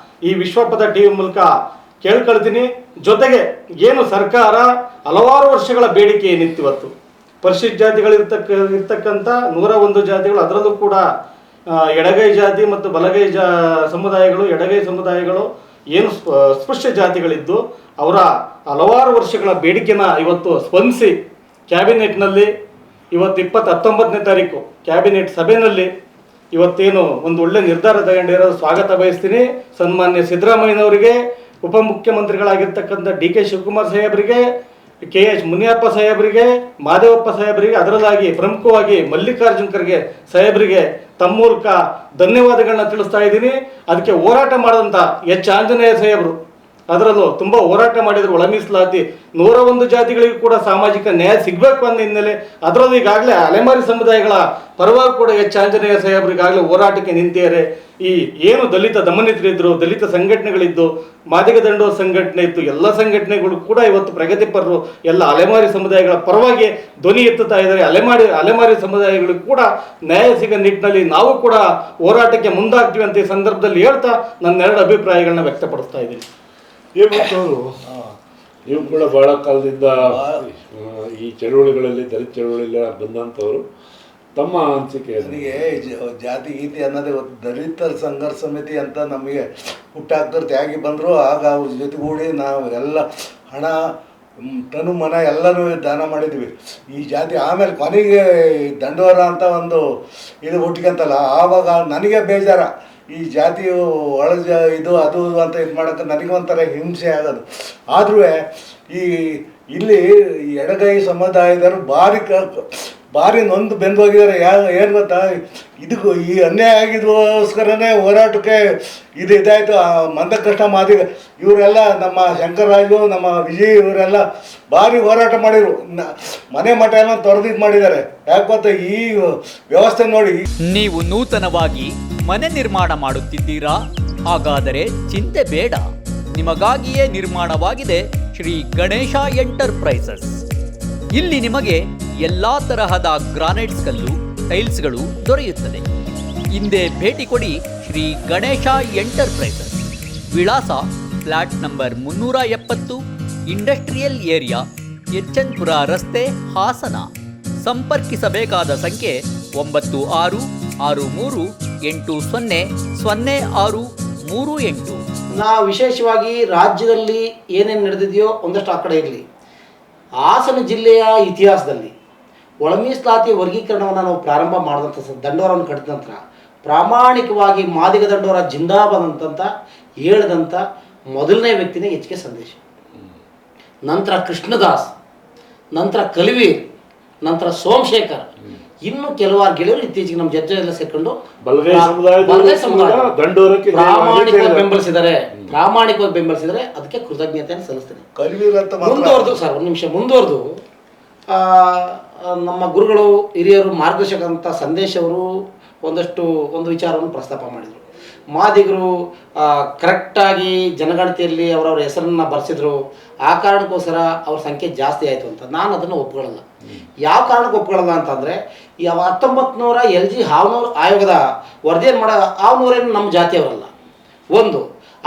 ಈ ವಿಶ್ವಪಥ ಟಿವಿ ಮೂಲಕ ಕೇಳ್ಕೊಳ್ತೀನಿ. ಜೊತೆಗೆ ಏನು ಸರ್ಕಾರ ಹಲವಾರು ವರ್ಷಗಳ ಬೇಡಿಕೆ ಏನಿತ್ತು, ಇವತ್ತು ಪರಿಶಿಷ್ಟ ಜಾತಿಗಳಿರ್ತಕ್ಕಂಥ 101 ಜಾತಿಗಳು, ಅದರಲ್ಲೂ ಕೂಡ ಎಡಗೈ ಜಾತಿ ಮತ್ತು ಬಲಗೈ ಸಮುದಾಯಗಳು, ಎಡಗೈ ಸಮುದಾಯಗಳು ಏನು ಸ್ಪೃಶ್ಯ ಜಾತಿಗಳಿದ್ದು ಅವರ ಹಲವಾರು ವರ್ಷಗಳ ಬೇಡಿಕೆನ ಇವತ್ತು ಸ್ಪಂದಿಸಿ ಕ್ಯಾಬಿನೆಟ್ನಲ್ಲಿ ಇವತ್ತು 19ನೇ ತಾರೀಕು ಕ್ಯಾಬಿನೆಟ್ ಸಭೆಯಲ್ಲಿ ಇವತ್ತೇನು ಒಂದು ಒಳ್ಳೆ ನಿರ್ಧಾರ ತಗೊಂಡಿರೋದು ಸ್ವಾಗತ ಬಯಸ್ತೀನಿ. ಸನ್ಮಾನ್ಯ ಸಿದ್ದರಾಮಯ್ಯನವರಿಗೆ, ಉಪಮುಖ್ಯಮಂತ್ರಿಗಳಾಗಿರ್ತಕ್ಕಂಥ DK ಶಿವಕುಮಾರ್ ಸಾಹೇಬರಿಗೆ, KH ಮುನಿಯಪ್ಪ ಸಾಹೇಬರಿಗೆ, ಮಾದೇವಪ್ಪ ಸಾಹೇಬರಿಗೆ, ಅದರಲ್ಲಾಗಿ ಪ್ರಮುಖವಾಗಿ ಮಲ್ಲಿಕಾರ್ಜುನ್ ಖರ್ಗೆ ಸಾಹೇಬರಿಗೆ ತಮ್ಮ ಮೂಲಕ ಧನ್ಯವಾದಗಳನ್ನ ತಿಳಿಸ್ತಾ ಇದ್ದೀನಿ. ಅದಕ್ಕೆ ಹೋರಾಟ ಮಾಡಿದಂಥ H ಆಂಜನೇಯ ಸಾಹೇಬರು ಅದರಲ್ಲೂ ತುಂಬ ಹೋರಾಟ ಮಾಡಿದ್ರು. ಒಳ ಮೀಸಲಾತಿ 101 ಜಾತಿಗಳಿಗೂ ಕೂಡ ಸಾಮಾಜಿಕ ನ್ಯಾಯ ಸಿಗಬೇಕು ಅನ್ನೋ ಹಿನ್ನೆಲೆ ಅದರಲ್ಲೂ ಈಗಾಗಲೇ ಅಲೆಮಾರಿ ಸಮುದಾಯಗಳ ಪರವಾಗಿ ಕೂಡ H ಆಂಜನೇಯ ಸಾಹೇಬರಿಗಾಗಲೇ ಹೋರಾಟಕ್ಕೆ ನಿಂತಿದ್ದಾರೆ. ಈ ಏನು ದಲಿತ ದಮನಿತರಿದ್ರು, ದಲಿತ ಸಂಘಟನೆಗಳಿದ್ದು, ಮಾದಿಗ ದಂಡೋರ ಸಂಘಟನೆ ಇತ್ತು, ಎಲ್ಲ ಸಂಘಟನೆಗಳು ಕೂಡ ಇವತ್ತು ಪ್ರಗತಿಪರರು ಎಲ್ಲ ಅಲೆಮಾರಿ ಸಮುದಾಯಗಳ ಪರವಾಗಿ ಧ್ವನಿ ಎತ್ತುತ್ತಾ ಇದ್ದಾರೆ. ಅಲೆಮಾರಿ ಸಮುದಾಯಗಳಿಗೂ ಕೂಡ ನ್ಯಾಯ ಸಿಗೋ ನಿಟ್ಟಿನಲ್ಲಿ ನಾವು ಕೂಡ ಹೋರಾಟಕ್ಕೆ ಮುಂದಾಗ್ತೀವಿ ಅಂತ ಈ ಸಂದರ್ಭದಲ್ಲಿ ಹೇಳ್ತಾ ನನ್ನ 2 ಅಭಿಪ್ರಾಯಗಳನ್ನ ವ್ಯಕ್ತಪಡಿಸ್ತಾ ಇದ್ದೀನಿ. ಹೇಮಂತವರು, ನೀವು ಕೂಡ ಭಾಳ ಕಾಲದಿಂದ ಈ ಚಳುವಳಿಗಳಲ್ಲಿ, ದಲಿತ ಚಳುವಳಿಗಳ ಬಂದಂಥವರು, ತಮ್ಮ ಅನಿಸಿಕೆ? ನನಗೆ ಜಾತಿ ಗೀತಿ ಅನ್ನೋದೇ ದಲಿತರ ಸಂಘರ್ಷ ಸಮಿತಿ ಅಂತ ನಮಗೆ ಹುಟ್ಟಾಕ್ತಾರೆ. ತ್ಯಾಗಿ ಬಂದರು, ಆಗ ಅವ್ರ ಜೊತೆಗೂಡಿ ನಾವು ಎಲ್ಲ ಹಣ ತನು ಮನ ಎಲ್ಲನೂ ದಾನ ಮಾಡಿದ್ವಿ ಈ ಜಾತಿ. ಆಮೇಲೆ ಕೊನೆಗೆ ದಂಡೋರ ಅಂತ ಒಂದು ಇದು ಹುಟ್ಕೊಂತಲ್ಲ, ಆವಾಗ ನನಗೆ ಬೇಜಾರ. ಈ ಜಾತಿಯು ಇದು ಅದು ಅಂತ ಇದು ಮಾಡೋಕ್ಕೆ ನನಗೆ ಒಂಥರ ಹಿಂಸೆ ಆಗೋದು. ಆದ್ರೂ ಇಲ್ಲಿ ಎಡಗೈ ಸಮುದಾಯದವರು ಭಾರಿ ನೊಂದು ಬೆಂದೋಗಿದ್ದಾರೆ. ಏನು ಗೊತ್ತಾ, ಇದಕ್ಕೂ ಈ ಅನ್ಯಾಯ ಆಗಿದೋಸ್ಕರನೇ ಹೋರಾಟಕ್ಕೆ ಇದಾಯಿತು. ಮಂದಕೃಷ್ಣ ಮಾದಿಗ ಇವರೆಲ್ಲ, ನಮ್ಮ ಶಂಕರರಾಜು, ನಮ್ಮ ವಿಜಯ್ ಇವರೆಲ್ಲ ಭಾರಿ ಹೋರಾಟ ಮಾಡಿದರು. ಮನೆ ಮಠ ಎಲ್ಲ ತೊರೆದಿದ್ದು ಮಾಡಿದ್ದಾರೆ. ಯಾಕೆ ಗೊತ್ತಾ, ಈ ವ್ಯವಸ್ಥೆ ನೋಡಿ. ನೀವು ನೂತನವಾಗಿ ಮನೆ ನಿರ್ಮಾಣ ಮಾಡುತ್ತಿದ್ದೀರಾ? ಹಾಗಾದರೆ ಚಿಂತೆ ಬೇಡ. ನಿಮಗಾಗಿಯೇ ನಿರ್ಮಾಣವಾಗಿದೆ ಶ್ರೀ ಗಣೇಶ ಎಂಟರ್ಪ್ರೈಸಸ್. ಇಲ್ಲಿ ನಿಮಗೆ ಎಲ್ಲಾ ತರಹದ ಗ್ರಾನೈಟ್ಸ್ ಕಲ್ಲು, ಟೈಲ್ಸ್ಗಳು ದೊರೆಯುತ್ತದೆ. ಹಿಂದೆ ಭೇಟಿ ಕೊಡಿ ಶ್ರೀ ಗಣೇಶ ಎಂಟರ್ಪ್ರೈಸಸ್. ವಿಳಾಸ ಫ್ಲಾಟ್ ನಂಬರ್ 370, ಇಂಡಸ್ಟ್ರಿಯಲ್ ಏರಿಯಾ, ಎಚ್.ಎನ್. ಪುರ ರಸ್ತೆ, ಹಾಸನ. ಸಂಪರ್ಕಿಸಬೇಕಾದ ಸಂಖ್ಯೆ 9663800638. ನಾವು ವಿಶೇಷವಾಗಿ ರಾಜ್ಯದಲ್ಲಿ ಏನೇನು ನಡೆದಿದೆಯೋ ಒಂದಷ್ಟು ಆ ಕಡೆ ಇರಲಿ. ಹಾಸನ ಜಿಲ್ಲೆಯ ಇತಿಹಾಸದಲ್ಲಿ ಒಳ ಮೀಸಲಾತಿ ವರ್ಗೀಕರಣವನ್ನು ನಾವು ಪ್ರಾರಂಭ ಮಾಡಿದಂಥ ದಂಡೋರವನ್ನು ಕಟ್ಟಿದ ನಂತರ ಪ್ರಾಮಾಣಿಕವಾಗಿ ಮಾದಿಗ ದಂಡೋರ ಜಿಂದಾಬಾದ್ ಅಂತಂತ ಹೇಳಿದಂಥ ಮೊದಲನೇ ವ್ಯಕ್ತಿನೇ H.K. ಸಂದೇಶ್, ನಂತರ ಕೃಷ್ಣದಾಸ್, ನಂತರ ಕಲಿವೀರ್, ನಂತರ ಸೋಮಶೇಖರ್. ಇನ್ನು ಕೆಲವಾರು ಗೆಳೆಯರು ಇತ್ತೀಚೆಗೆ ನಮ್ಮ ಜೊತೆಯೆಲ್ಲ ಸೇರ್ಕೊಂಡು ಬಲಗೈ ಬಲಗೈ ಸಮುದಾಯ ದಂಡೋರಕ್ಕೆ ಪ್ರಾಮಾಣಿಕವಾಗಿ ಬೆಂಬಲಿಸಿದರೆ ಅದಕ್ಕೆ ಕೃತಜ್ಞತೆಯನ್ನು ಸಲ್ಲಿಸ್ತೇನೆ. ಕಲ್ವೀರ್ ಅಂತ ಮಾತ್ರ ಮುಂದುವರೆದು ಸರ್ ಒಂದು ನಿಮಿಷ ಮುಂದುವರೆದು ನಮ್ಮ ಗುರುಗಳು ಹಿರಿಯರು ಮಾರ್ಗದರ್ಶಕಂತ ಸಂದೇಶ್ ಅವರು ಒಂದು ವಿಚಾರವನ್ನು ಪ್ರಸ್ತಾಪ ಮಾಡಿದರು. ಮಾದಿಗರು ಕರೆಕ್ಟಾಗಿ ಜನಗಣತಿಯಲ್ಲಿ ಅವರವ್ರ ಹೆಸರನ್ನು ಬರೆಸಿದ್ರು, ಆ ಕಾರಣಕ್ಕೋಸ್ಕರ ಅವ್ರ ಸಂಖ್ಯೆ ಜಾಸ್ತಿ ಆಯಿತು ಅಂತ. ನಾನು ಅದನ್ನು ಒಪ್ಕೊಳ್ಳಲ್ಲ. ಯಾವ ಕಾರಣಕ್ಕೆ ಒಪ್ಕೊಳ್ಳಲ್ಲ ಅಂತಂದರೆ, ಈ 1900 LG ಹಾವನೂರು ಆಯೋಗದ ವರದಿಯನ್ನು ಮಾಡೋ ಹಾವನೂರೇನು ನಮ್ಮ ಜಾತಿಯವರಲ್ಲ.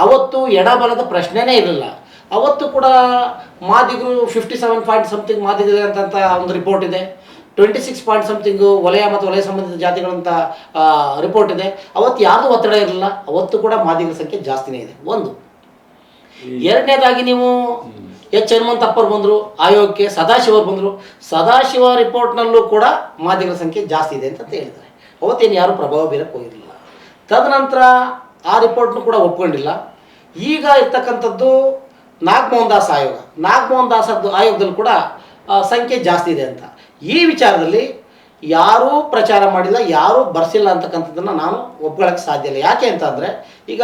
ಅವತ್ತು ಎಡಬಲದ ಪ್ರಶ್ನೆನೇ ಇರಲಿಲ್ಲ. ಅವತ್ತು ಕೂಡ ಮಾದಿಗರು 57 ಮಾದಿಗರು ಅಂತ ಒಂದು ರಿಪೋರ್ಟ್ ಇದೆ, 26 ಸಮಥಿಂಗು ವಲಯ ಮತ್ತು ವಲಯ ಸಂಬಂಧಿತ ಜಾತಿಗಳಂತ ರಿಪೋರ್ಟ್ ಇದೆ. ಅವತ್ತು ಯಾರ್ದು ಒತ್ತಡ ಇರಲಿಲ್ಲ. ಅವತ್ತು ಕೂಡ ಮಾದಿಗರ ಸಂಖ್ಯೆ ಜಾಸ್ತಿನೇ ಇದೆ. ಎರಡನೇದಾಗಿ ನೀವು H ಹನುಮಂತಪ್ಪರು ಬಂದರು ಆಯೋಗಕ್ಕೆ, ಸದಾಶಿವ ಅವರು ಬಂದರು. ಸದಾಶಿವ ರಿಪೋರ್ಟ್ನಲ್ಲೂ ಕೂಡ ಮಾದಿಗರ ಸಂಖ್ಯೆ ಜಾಸ್ತಿ ಇದೆ ಅಂತ ಹೇಳಿದ್ದಾರೆ. ಅವತ್ತೇನು ಯಾರೂ ಪ್ರಭಾವ ಬೀರಕ್ಕೆ ಹೋಗಿರಲಿಲ್ಲ. ತದನಂತರ ಆ ರಿಪೋರ್ಟ್ನು ಕೂಡ ಒಪ್ಕೊಂಡಿಲ್ಲ. ಈಗ ಇರ್ತಕ್ಕಂಥದ್ದು ನಾಗಮೋಹನ್ ದಾಸ್ ಆಯೋಗ. ನಾಗಮೋಹನ್ ದಾಸ್ ಆಯೋಗದಲ್ಲಿ ಕೂಡ ಸಂಖ್ಯೆ ಜಾಸ್ತಿ ಇದೆ ಅಂತ. ಈ ವಿಚಾರದಲ್ಲಿ ಯಾರೂ ಪ್ರಚಾರ ಮಾಡಿಲ್ಲ, ಯಾರೂ ಬರ್ಸಿಲ್ಲ ಅಂತಕ್ಕಂಥದ್ದನ್ನು ನಾನು ಒಪ್ಕೊಳ್ಳೋಕ್ಕೆ ಸಾಧ್ಯ ಇಲ್ಲ. ಯಾಕೆ ಅಂತಂದರೆ, ಈಗ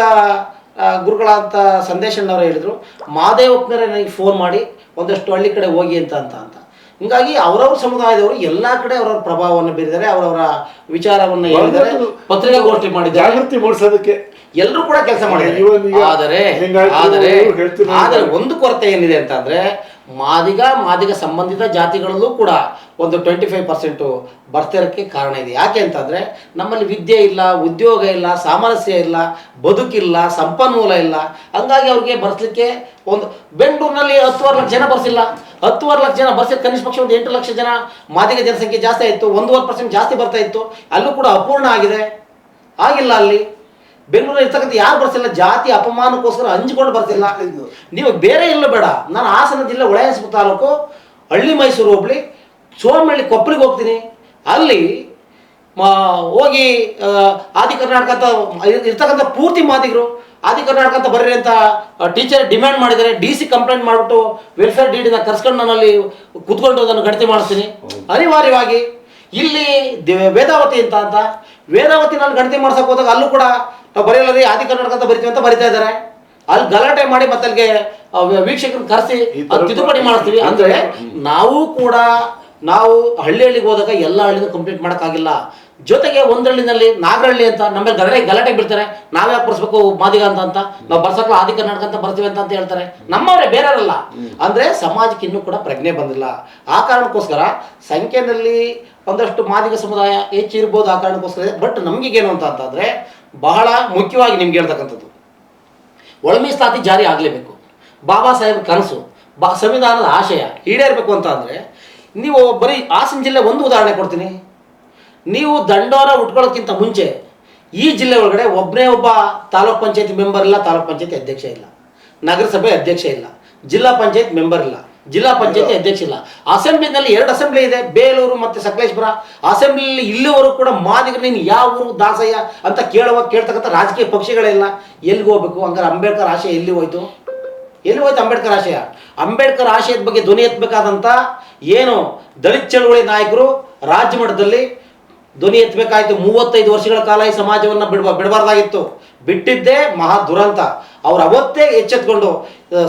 ಗುರುಗಳಂತ ಸಂದೇಶಣ್ಣವರು ಹೇಳಿದರು, ಮಾದೇವಪ್ಪನವರೇ ನನಗೆ ಫೋನ್ ಮಾಡಿ ಒಂದಷ್ಟು ಹಳ್ಳಿ ಕಡೆ ಹೋಗಿ ಅಂತ. ಹಿಂಗಾಗಿ ಅವರವ್ರ ಸಮುದಾಯದವರು ಎಲ್ಲ ಕಡೆ ಅವರವ್ರ ಪ್ರಭಾವವನ್ನು ಬೀರಿದ್ದಾರೆ, ಅವರವರ ವಿಚಾರವನ್ನು ಹೇಳಿದ್ದಾರೆ, ಪತ್ರಿಕಾಗೋಷ್ಠಿ ಮಾಡಿದ್ದಾರೆ, ಜಾಗೃತಿ ಮೂಡಿಸೋದಕ್ಕೆ ಎಲ್ಲರೂ ಕೂಡ ಕೆಲಸ ಮಾಡಿದ್ದಾರೆ. ಆದರೆ ಒಂದು ಕೊರತೆ ಏನಿದೆ ಅಂತಂದ್ರೆ, ಮಾದಿಗ ಸಂಬಂಧಿತ ಜಾತಿಗಳಲ್ಲೂ ಕೂಡ ಒಂದು 25% ಬರ್ತಿರೋಕ್ಕೆ ಕಾರಣ ಇದೆ. ಯಾಕೆ ಅಂತಂದ್ರೆ, ನಮ್ಮಲ್ಲಿ ವಿದ್ಯೆ ಇಲ್ಲ, ಉದ್ಯೋಗ ಇಲ್ಲ, ಸಾಮರಸ್ಯ ಇಲ್ಲ, ಬದುಕಿಲ್ಲ, ಸಂಪನ್ಮೂಲ ಇಲ್ಲ. ಹಂಗಾಗಿ ಅವ್ರಿಗೆ ಬರ್ಸಲಿಕ್ಕೆ ಒಂದು ಬೆಂಗಳೂರಿನಲ್ಲಿ 10 ಲಕ್ಷ ಜನ ಬರ್ಸಿಲ್ಲ. 10 ಲಕ್ಷ ಜನ ಬರ್ಸಿದ ಕನಿಷ್ಠ ಪಕ್ಷ ಒಂದು 8 ಲಕ್ಷ ಜನ ಮಾದಿಗ ಜನಸಂಖ್ಯೆ ಜಾಸ್ತಿ ಆಯಿತು. 1.5% ಜಾಸ್ತಿ ಬರ್ತಾ ಇತ್ತು. ಅಲ್ಲೂ ಕೂಡ ಅಪೂರ್ಣ ಆಗಿದೆ, ಆಗಿಲ್ಲ. ಅಲ್ಲಿ ಬೆಂಗಳೂರಲ್ಲಿ ಇರ್ತಕ್ಕಂಥ ಯಾರು ಬರ್ಸಿಲ್ಲ, ಜಾತಿ ಅಪಮಾನಕ್ಕೋಸ್ಕರ ಹಂಚಿಕೊಂಡು ಬರ್ತಿಲ್ಲ. ನೀವು ಬೇರೆ ಎಲ್ಲ ಬೇಡ, ನಾನು ಹಾಸನ ಜಿಲ್ಲೆ ಹೊಳೆನರಸೀಪುರ ತಾಲೂಕು ಹಳ್ಳಿ ಮೈಸೂರು ಹೋಬಳಿ ಸೋಮನಹಳ್ಳಿ ಕೊಪ್ಪಳಿಗೆ ಹೋಗ್ತೀನಿ. ಅಲ್ಲಿ ಹೋಗಿ ಆದಿ ಕರ್ನಾಟಕ ಅಂತ ಇರ್ತಕ್ಕಂಥ ಪೂರ್ತಿ ಮಾದಿಗರು ಆದಿ ಕರ್ನಾಟಕ ಅಂತ ಬರ್ರಿ ಅಂತ ಟೀಚರ್ ಡಿಮ್ಯಾಂಡ್ ಮಾಡಿದ್ದಾರೆ. DC ಕಂಪ್ಲೇಂಟ್ ಮಾಡಿಬಿಟ್ಟು ವೆಲ್ಫೇರ್ DD ಕರ್ಸ್ಕೊಂಡು ನಾನಲ್ಲಿ ಕುತ್ಕೊಂಡು ಅದನ್ನು ಗಣತಿ ಮಾಡಿಸ್ತೀನಿ ಅನಿವಾರ್ಯವಾಗಿ. ಇಲ್ಲಿ ವೇದಾವತಿ ಅಂತ ವೇದಾವತಿ ನಾನು ಗಣತಿ ಮಾಡ್ಸಕ್ಕೆ ಹೋದಾಗ ಅಲ್ಲೂ ಕೂಡ ನಾವು ಬರೆಯಲ್ಲ ರೀ, ಆದಿ ಕರ್ನಾಟಕ ಅಂತ ಬರಿತೀವಿ ಅಂತ ಬರಿತಾ ಇದ್ದಾರೆ. ಅಲ್ಲಿ ಗಲಾಟೆ ಮಾಡಿ ಮತ್ತೆ ಅಲ್ಲಿಗೆ ವೀಕ್ಷಕರನ್ನ ಕರೆಸಿ ತಿದ್ದುಪಡಿ ಮಾಡ್ತೀವಿ. ಅಂದರೆ ನಾವು ಹಳ್ಳಿಗೆ ಹೋದಾಗ ಎಲ್ಲ ಹಳ್ಳಿನೂ ಕಂಪ್ಲೀಟ್ ಮಾಡೋಕ್ಕಾಗಿಲ್ಲ. ಜೊತೆಗೆ ಒಂದಹಳ್ಳಿನಲ್ಲಿ ನಾಗರಹಳ್ಳಿ ಅಂತ ನಮ್ಮಲ್ಲಿ ಗಲಾಟೆ ಬೀಳ್ತಾರೆ, ನಾವ್ಯಾಕೆ ಬರ್ಸ್ಬೇಕು ಮಾದಿಗ ಅಂತ ನಾವು ಬರ್ಸಕ್ಲ ಆದಿ ಕರ್ನಾಟಕ ಅಂತ ಬರ್ತೀವಿ ಅಂತ ಹೇಳ್ತಾರೆ. ನಮ್ಮವರೇ, ಬೇರೆಯವರಲ್ಲ. ಅಂದರೆ ಸಮಾಜಕ್ಕೆ ಇನ್ನೂ ಕೂಡ ಪ್ರಜ್ಞೆ ಬಂದಿಲ್ಲ. ಆ ಕಾರಣಕ್ಕೋಸ್ಕರ ಸಂಖ್ಯೆಯಲ್ಲಿ ಒಂದಷ್ಟು ಮಾದಿಗ ಸಮುದಾಯ ಹೆಚ್ಚಿರ್ಬೋದು, ಆ ಕಾರಣಕ್ಕೋಸ್ಕರ. ಬಟ್ ನಮಗೇನು ಅಂತಂದರೆ, ಬಹಳ ಮುಖ್ಯವಾಗಿ ನಿಮ್ಗೆ ಹೇಳ್ತಕ್ಕಂಥದ್ದು, ಒಳ ಮೀಸಲಾತಿ ಜಾರಿ ಆಗಲೇಬೇಕು. ಬಾಬಾ ಸಾಹೇಬ್ ಕನಸು, ಸಂವಿಧಾನದ ಆಶಯ ಈಡೇರಬೇಕು ಅಂತ ಅಂದರೆ, ನೀವು ಬರೀ ಹಾಸನ ಜಿಲ್ಲೆ ಒಂದು ಉದಾಹರಣೆ ಕೊಡ್ತೀನಿ. ನೀವು ದಂಡೋರ ಉಟ್ಕೊಳ್ಳೋಕ್ಕಿಂತ ಮುಂಚೆ ಈ ಜಿಲ್ಲೆ ಒಳಗಡೆ ಒಬ್ಬ ತಾಲೂಕ್ ಪಂಚಾಯತಿ ಮೆಂಬರ್ ಇಲ್ಲ, ತಾಲೂಕ್ ಪಂಚಾಯತಿ ಅಧ್ಯಕ್ಷ ಇಲ್ಲ, ನಗರಸಭೆ ಅಧ್ಯಕ್ಷ ಇಲ್ಲ, ಜಿಲ್ಲಾ ಪಂಚಾಯತ್ ಮೆಂಬರ್ ಇಲ್ಲ, ಜಿಲ್ಲಾ ಪಂಚಾಯತಿ ಅಧ್ಯಕ್ಷ ಇಲ್ಲ. ಅಸೆಂಬ್ಲಿನಲ್ಲಿ 2 ಅಸೆಂಬ್ಲಿ ಇದೆ, ಬೇಲೂರು ಮತ್ತು ಸಕಲೇಶ್ಪುರ. ಅಸೆಂಬ್ಲಿಯಲ್ಲಿ ಇಲ್ಲಿವರೆಗೂ ಕೂಡ ಮಾದಿಗರು ನೀನು ಯಾವ ಊರು ದಾಸಯ್ಯ ಅಂತ ಕೇಳ್ತಕ್ಕಂಥ ರಾಜಕೀಯ ಪಕ್ಷಗಳಿಲ್ಲ. ಎಲ್ಲಿಗೆ ಹೋಗ್ಬೇಕು? ಹಂಗಾರೆ ಅಂಬೇಡ್ಕರ್ ಆಶಯ ಎಲ್ಲಿ ಹೋಯ್ತು ಅಂಬೇಡ್ಕರ್ ಆಶಯ? ಅಂಬೇಡ್ಕರ್ ಆಶಯದ ಬಗ್ಗೆ ಧ್ವನಿ ಎತ್ತಬೇಕಾದಂಥ ಏನು ದಲಿತ ಚಳವಳಿ ನಾಯಕರು ರಾಜ್ಯ ಮಟ್ಟದಲ್ಲಿ ಧ್ವನಿ ಎತ್ತಬೇಕಾಯಿತು. 35 ವರ್ಷಗಳ ಕಾಲ ಈ ಸಮಾಜವನ್ನು ಬಿಡಬಾರ್ದಾಗಿತ್ತು. ಬಿಟ್ಟಿದ್ದೇ ಮಹಾ ದುರಂತ. ಅವ್ರು ಅವತ್ತೇ ಎಚ್ಚೆತ್ಕೊಂಡು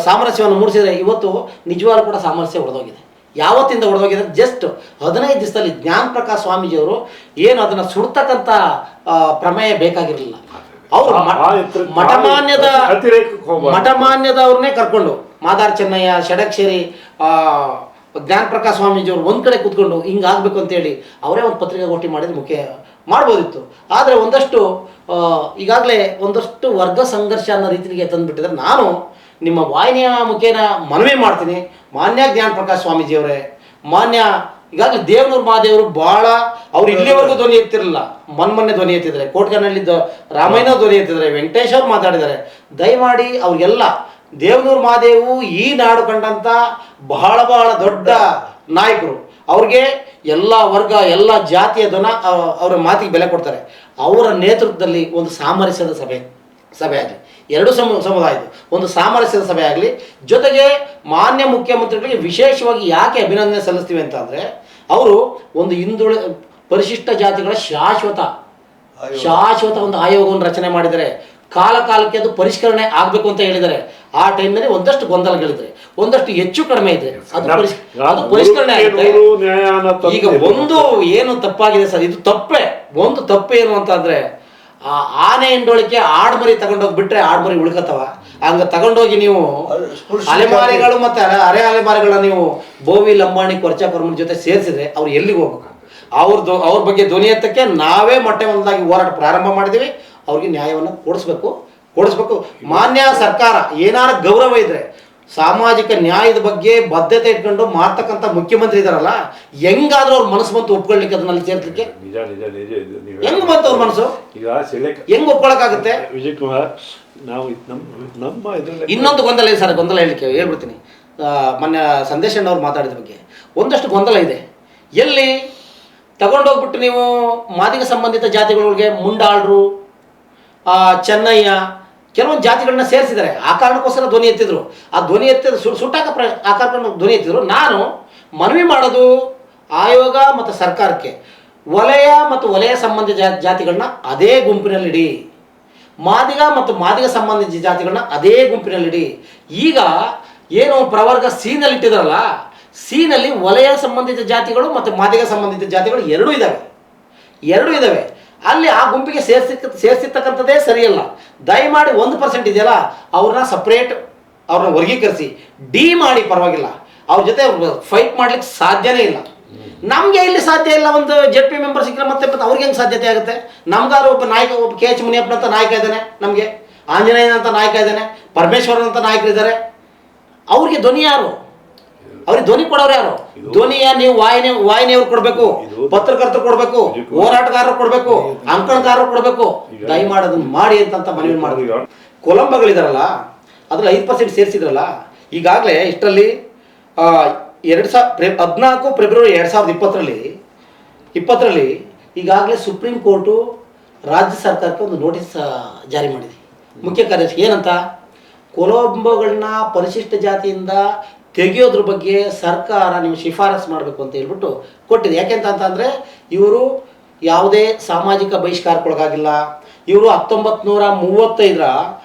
ಸಾಮರಸ್ಯವನ್ನು ಮೂಡಿಸಿದರೆ ಇವತ್ತು ನಿಜವಾಗ್ಲೂ ಕೂಡ ಸಾಮರಸ್ಯ ಹೊಡೆದೋಗಿದೆ. ಯಾವತ್ತಿಂದ ಹೊಡೆದೋಗಿದೆ? ಜಸ್ಟ್ 15 ದಿವಸದಲ್ಲಿ ಜ್ಞಾನ ಪ್ರಕಾಶ್ ಸ್ವಾಮೀಜಿಯವರು ಏನು ಅದನ್ನು ಸುಡ್ತಕ್ಕಂಥ ಪ್ರಮೇಯ ಬೇಕಾಗಿರಲಿಲ್ಲ. ಅವರು ಮಠಮಾನ್ಯದವ್ರನ್ನೇ ಕರ್ಕೊಂಡು ಮಾದಾರ್ ಚೆನ್ನಯ್ಯ, ಷಡಕ್ಷರಿ, ಜ್ಞಾನ ಪ್ರಕಾಶ್ ಸ್ವಾಮೀಜಿಯವರು ಒಂದು ಕಡೆ ಕೂತ್ಕೊಂಡು ಹಿಂಗಾಗಬೇಕು ಅಂತೇಳಿ ಅವರೇ ಒಂದು ಪತ್ರಿಕಾಗೋಷ್ಠಿ ಮಾಡಿದ್ರೆ ಮುಖ್ಯ ಮಾಡ್ಬೋದಿತ್ತು. ಆದರೆ ಈಗಾಗಲೇ ಒಂದಷ್ಟು ವರ್ಗ ಸಂಘರ್ಷ ಅನ್ನೋ ರೀತಿಗೆ ತಂದುಬಿಟ್ಟಿದ್ರೆ, ನಾನು ನಿಮ್ಮ ವಾಹಿನಿಯ ಮುಖೇನ ಮನವಿ ಮಾಡ್ತೀನಿ. ಮಾನ್ಯ ಜ್ಞಾನ ಪ್ರಕಾಶ್ ಸ್ವಾಮೀಜಿಯವರೇ, ಈಗಾಗಲೇ ದೇವನೂರು ಮಹಾದೇವರು ಭಾಳ ಅವ್ರು ಇಲ್ಲಿವರೆಗೂ ಧ್ವನಿ ಎತ್ತಿರಲಿಲ್ಲ, ಮೊನ್ನೆ ಧ್ವನಿ ಎತ್ತಿದ್ದಾರೆ. ಕೋಟ್ಕನಹಳ್ಳಿ ರಾಮಯ್ಯನವ್ರು ಧ್ವನಿ ಎತ್ತಿದ್ದಾರೆ, ವೆಂಕಟೇಶ್ ಅವ್ರು ಮಾತಾಡಿದ್ದಾರೆ. ದಯಮಾಡಿ ಅವ್ರಿಗೆಲ್ಲ ದೇವನೂರು ಮಹಾದೇವು ಈ ನಾಡು ಕಂಡಂಥ ಬಹಳ ದೊಡ್ಡ ನಾಯಕರು. ಅವ್ರಿಗೆ ಎಲ್ಲ ವರ್ಗ ಎಲ್ಲ ಜಾತಿಯ ಅವರ ಮಾತಿಗೆ ಬೆಲೆ ಕೊಡ್ತಾರೆ. ಅವರ ನೇತೃತ್ವದಲ್ಲಿ ಒಂದು ಸಾಮರಸ್ಯದ ಸಭೆ ಆಗಲಿ, 2 ಸಮುದಾಯದ ಒಂದು ಸಾಮರಸ್ಯದ ಸಭೆ ಆಗಲಿ. ಜೊತೆಗೆ ಮಾನ್ಯ ಮುಖ್ಯಮಂತ್ರಿಗಳಿಗೆ ವಿಶೇಷವಾಗಿ ಯಾಕೆ ಅಭಿನಂದನೆ ಸಲ್ಲಿಸ್ತೀವಿ ಅಂತಂದರೆ, ಅವರು ಒಂದು ಪರಿಶಿಷ್ಟ ಜಾತಿಗಳ ಶಾಶ್ವತ ಒಂದು ಆಯೋಗವನ್ನು ರಚನೆ ಮಾಡಿದರೆ, ಕಾಲಕ್ಕೆ ಅದು ಪರಿಷ್ಕರಣೆ ಆಗಬೇಕು ಅಂತ ಹೇಳಿದ್ದಾರೆ. ಆ ಟೈಮ್ನಲ್ಲಿ ಒಂದಷ್ಟು ಗೊಂದಲಗಳಿದ್ರೆ, ಒಂದಷ್ಟು ಹೆಚ್ಚು ಕಡಿಮೆ ಇದೆ, ಅದು ಪರಿಷ್ಕರಣೆ ಆಗುತ್ತೆ. ಈಗ ಒಂದು ಏನು ತಪ್ಪಾಗಿದೆ ಸರ್, ಇದು ತಪ್ಪೇ. ಒಂದು ತಪ್ಪು ಏನು ಅಂತಂದ್ರೆ, ಆ ಆನೆ ಹಿಂಡೋಳಿಕೆ ಆಡ್ಮರಿ ತಗೊಂಡೋಗ್ಬಿಟ್ರೆ ಆಡ್ಮರಿ ಉಳ್ಕತ್ತವ. ಹಂಗ ತಗೊಂಡೋಗಿ ನೀವು ಅಲೆಮಾರಿಗಳು ಮತ್ತೆ ಅರೆ ಅಲೆಮಾರಿಗಳನ್ನ ನೀವು ಬೋವಿ ಲಂಬಾಣಿ ಕೊರ್ಚಾ ಕೊರ್ಮನ್ ಜೊತೆ ಸೇರಿಸಿದ್ರೆ ಅವ್ರು ಎಲ್ಲಿಗೆ ಹೋಗ್ಬೇಕು? ಅವ್ರ ಬಗ್ಗೆ ಧ್ವನಿ ಎತ್ತಕ್ಕೆ ನಾವೇ ಮೊಟ್ಟೆ ಒಂದಾಗಿ ಹೋರಾಟ ಪ್ರಾರಂಭ ಮಾಡಿದೀವಿ. ಅವ್ರಿಗೆ ನ್ಯಾಯವನ್ನು ಕೊಡಿಸ್ಬೇಕು. ಮಾನ್ಯ ಸರ್ಕಾರ ಏನಾರ ಗೌರವ ಇದ್ರೆ, ಸಾಮಾಜಿಕ ನ್ಯಾಯದ ಬಗ್ಗೆ ಬದ್ಧತೆ ಇಟ್ಕೊಂಡು ಮಾಡ್ತಕ್ಕಂಥ ಮುಖ್ಯಮಂತ್ರಿ ಇದಾರಲ್ಲ, ಹೆಂಗಾದ್ರೂ ಅವ್ರ ಮನಸ್ಸು ಬಂತು ಒಪ್ಕೊಳ್ಲಿಕ್ಕೆ, ಅದನ್ನಲ್ಲಿ ಸೇರ್ಲಿಕ್ಕೆ ಹೆಂಗ್ ಬಂತು ಅವ್ರ ಮನಸ್ಸು? ಹೆಂಗ್ ಒಪ್ಕೊಳಕ್ಕಾಗುತ್ತೆ? ವಿಜಯ್ ಕುಮಾರ್, ನಾವು ನಮ್ಮ ಇನ್ನೊಂದು ಗೊಂದಲ ಇದೆ ಸರ್, ಗೊಂದಲ ಹೇಳ್ಬಿಡ್ತೀನಿ. ಮೊನ್ನೆ ಸಂದೇಶ್ ಅಣ್ಣವ್ರು ಮಾತಾಡಿದ ಬಗ್ಗೆ ಒಂದಷ್ಟು ಗೊಂದಲ ಇದೆ. ಎಲ್ಲಿ ತಗೊಂಡೋಗ್ಬಿಟ್ಟು ನೀವು ಮಾದಿಗ ಸಂಬಂಧಿತ ಜಾತಿಗಳಿಗೆ ಮುಂಡಾಳ್ರು, ಚೆನ್ನಯ್ಯ, ಕೆಲವೊಂದು ಜಾತಿಗಳನ್ನ ಸೇರಿಸಿದ್ದಾರೆ. ಆ ಕಾರಣಕ್ಕೋಸ್ಕರ ಧ್ವನಿ ಎತ್ತಿದ್ರು. ಆ ಧ್ವನಿ ಎತ್ತಿದ್ರು ಸುಟ್ಟಾಕ ಆ ಕಾರಣ ಧ್ವನಿ ಎತ್ತಿದ್ರು. ನಾನು ಮನವಿ ಮಾಡೋದು ಆಯೋಗ ಮತ್ತು ಸರ್ಕಾರಕ್ಕೆ, ವಲಯ ಸಂಬಂಧಿತ ಜಾತಿಗಳನ್ನ ಅದೇ ಗುಂಪಿನಲ್ಲಿಡಿ, ಮಾದಿಗ ಮತ್ತು ಮಾದಿಗ ಸಂಬಂಧಿತ ಜಾತಿಗಳನ್ನ ಅದೇ ಗುಂಪಿನಲ್ಲಿಡಿ. ಈಗ ಏನು ಪ್ರವರ್ಗ ಸಿನಲ್ಲಿ ಇಟ್ಟಿದಾರಲ್ಲ, ಸಿನಲ್ಲಿ ವಲಯ ಸಂಬಂಧಿತ ಜಾತಿಗಳು ಮತ್ತು ಮಾದಿಗ ಸಂಬಂಧಿತ ಜಾತಿಗಳು ಎರಡೂ ಇದ್ದಾವೆ. ಅಲ್ಲಿ ಆ ಗುಂಪಿಗೆ ಸೇರಿಸಿರ್ತಕ್ಕಂಥದ್ದೇ ಸರಿಯಲ್ಲ. ದಯಮಾಡಿ 1% ಇದೆಯಲ್ಲ, ಅವ್ರನ್ನ ಸಪ್ರೇಟ್, ಅವ್ರನ್ನ ವರ್ಗೀಕರಿಸಿ ಡಿ ಮಾಡಿ, ಪರವಾಗಿಲ್ಲ. ಅವ್ರ ಜೊತೆ ಫೈಟ್ ಮಾಡ್ಲಿಕ್ಕೆ ಸಾಧ್ಯನೇ ಇಲ್ಲ. ನಮಗೆ ಇಲ್ಲಿ ಸಾಧ್ಯ ಇಲ್ಲ. ಒಂದು JP ಮೆಂಬರ್ ಸಿಕ್ಕರೆ ಮತ್ತೆ ಅವ್ರಿಗೆ ಹೆಂಗೆ ಸಾಧ್ಯತೆ ಆಗುತ್ತೆ? ನಮ್ಗಾರು ಒಬ್ಬ ನಾಯಕ, ಒಬ್ಬ KH ಮುನಿಯಪ್ಪನ ಅಂತ ನಾಯಕ ಇದ್ದಾನೆ, ನಮಗೆ ಆಂಜನೇಯನ ಅಂತ ನಾಯಕ ಇದ್ದಾನೆ, ಪರಮೇಶ್ವರನ್ ಅಂತ ನಾಯಕರಿದ್ದಾರೆ. ಅವ್ರಿಗೆ ಧ್ವನಿ ಯಾರು? ಅವ್ರಿಗೆ ಧ್ವನಿ ಕೊಡೋರು ಯಾರು? ಧ್ವನಿಯ ನೀವು ವಾಹಿನಿಯವ್ರು ಕೊಡ್ಬೇಕು, ಪತ್ರಕರ್ತರು ಕೊಡ್ಬೇಕು, ಹೋರಾಟಗಾರರು ಕೊಡ್ಬೇಕು, ಅಂಕಣಗಾರರು ಕೊಡ್ಬೇಕು. ದಯಮಾಡಿ ಅದನ್ನ ಮಾಡಿ ಅಂತ ಮನವಿ ಮಾಡಿದ್ವಿ. ಕೊಲಂಬಗಳಿದಾರಲ್ಲ, ಅದ್ರಲ್ಲಿ 5% ಸೇರಿಸಿದ್ರಲ್ಲ. ಈಗಾಗಲೇ ಇಷ್ಟರಲ್ಲಿ 14 ಫೆಬ್ರವರಿ 2020ರಲ್ಲಿ ಈಗಾಗಲೇ ಸುಪ್ರೀಂ ಕೋರ್ಟು ರಾಜ್ಯ ಸರ್ಕಾರಕ್ಕೆ ಒಂದು ನೋಟಿಸ್ ಜಾರಿ ಮಾಡಿದೆ. ಮುಖ್ಯ ಕಾರ್ಯದರ್ಶಿ ಏನಂತ, ಕೊಲಂಬೋಗಳನ್ನ ಪರಿಶಿಷ್ಟ ಜಾತಿಯಿಂದ ತೆಗೆಯೋದ್ರ ಬಗ್ಗೆ ಸರ್ಕಾರ ನೀವು ಶಿಫಾರಸು ಮಾಡಬೇಕು ಅಂತ ಹೇಳ್ಬಿಟ್ಟು ಕೊಟ್ಟಿದೆ. ಯಾಕೆಂತಂದರೆ ಇವರು ಯಾವುದೇ ಸಾಮಾಜಿಕ ಬಹಿಷ್ಕಾರಕ್ಕೊಳಗಾಗಿಲ್ಲ. ಇವರು 1935ರ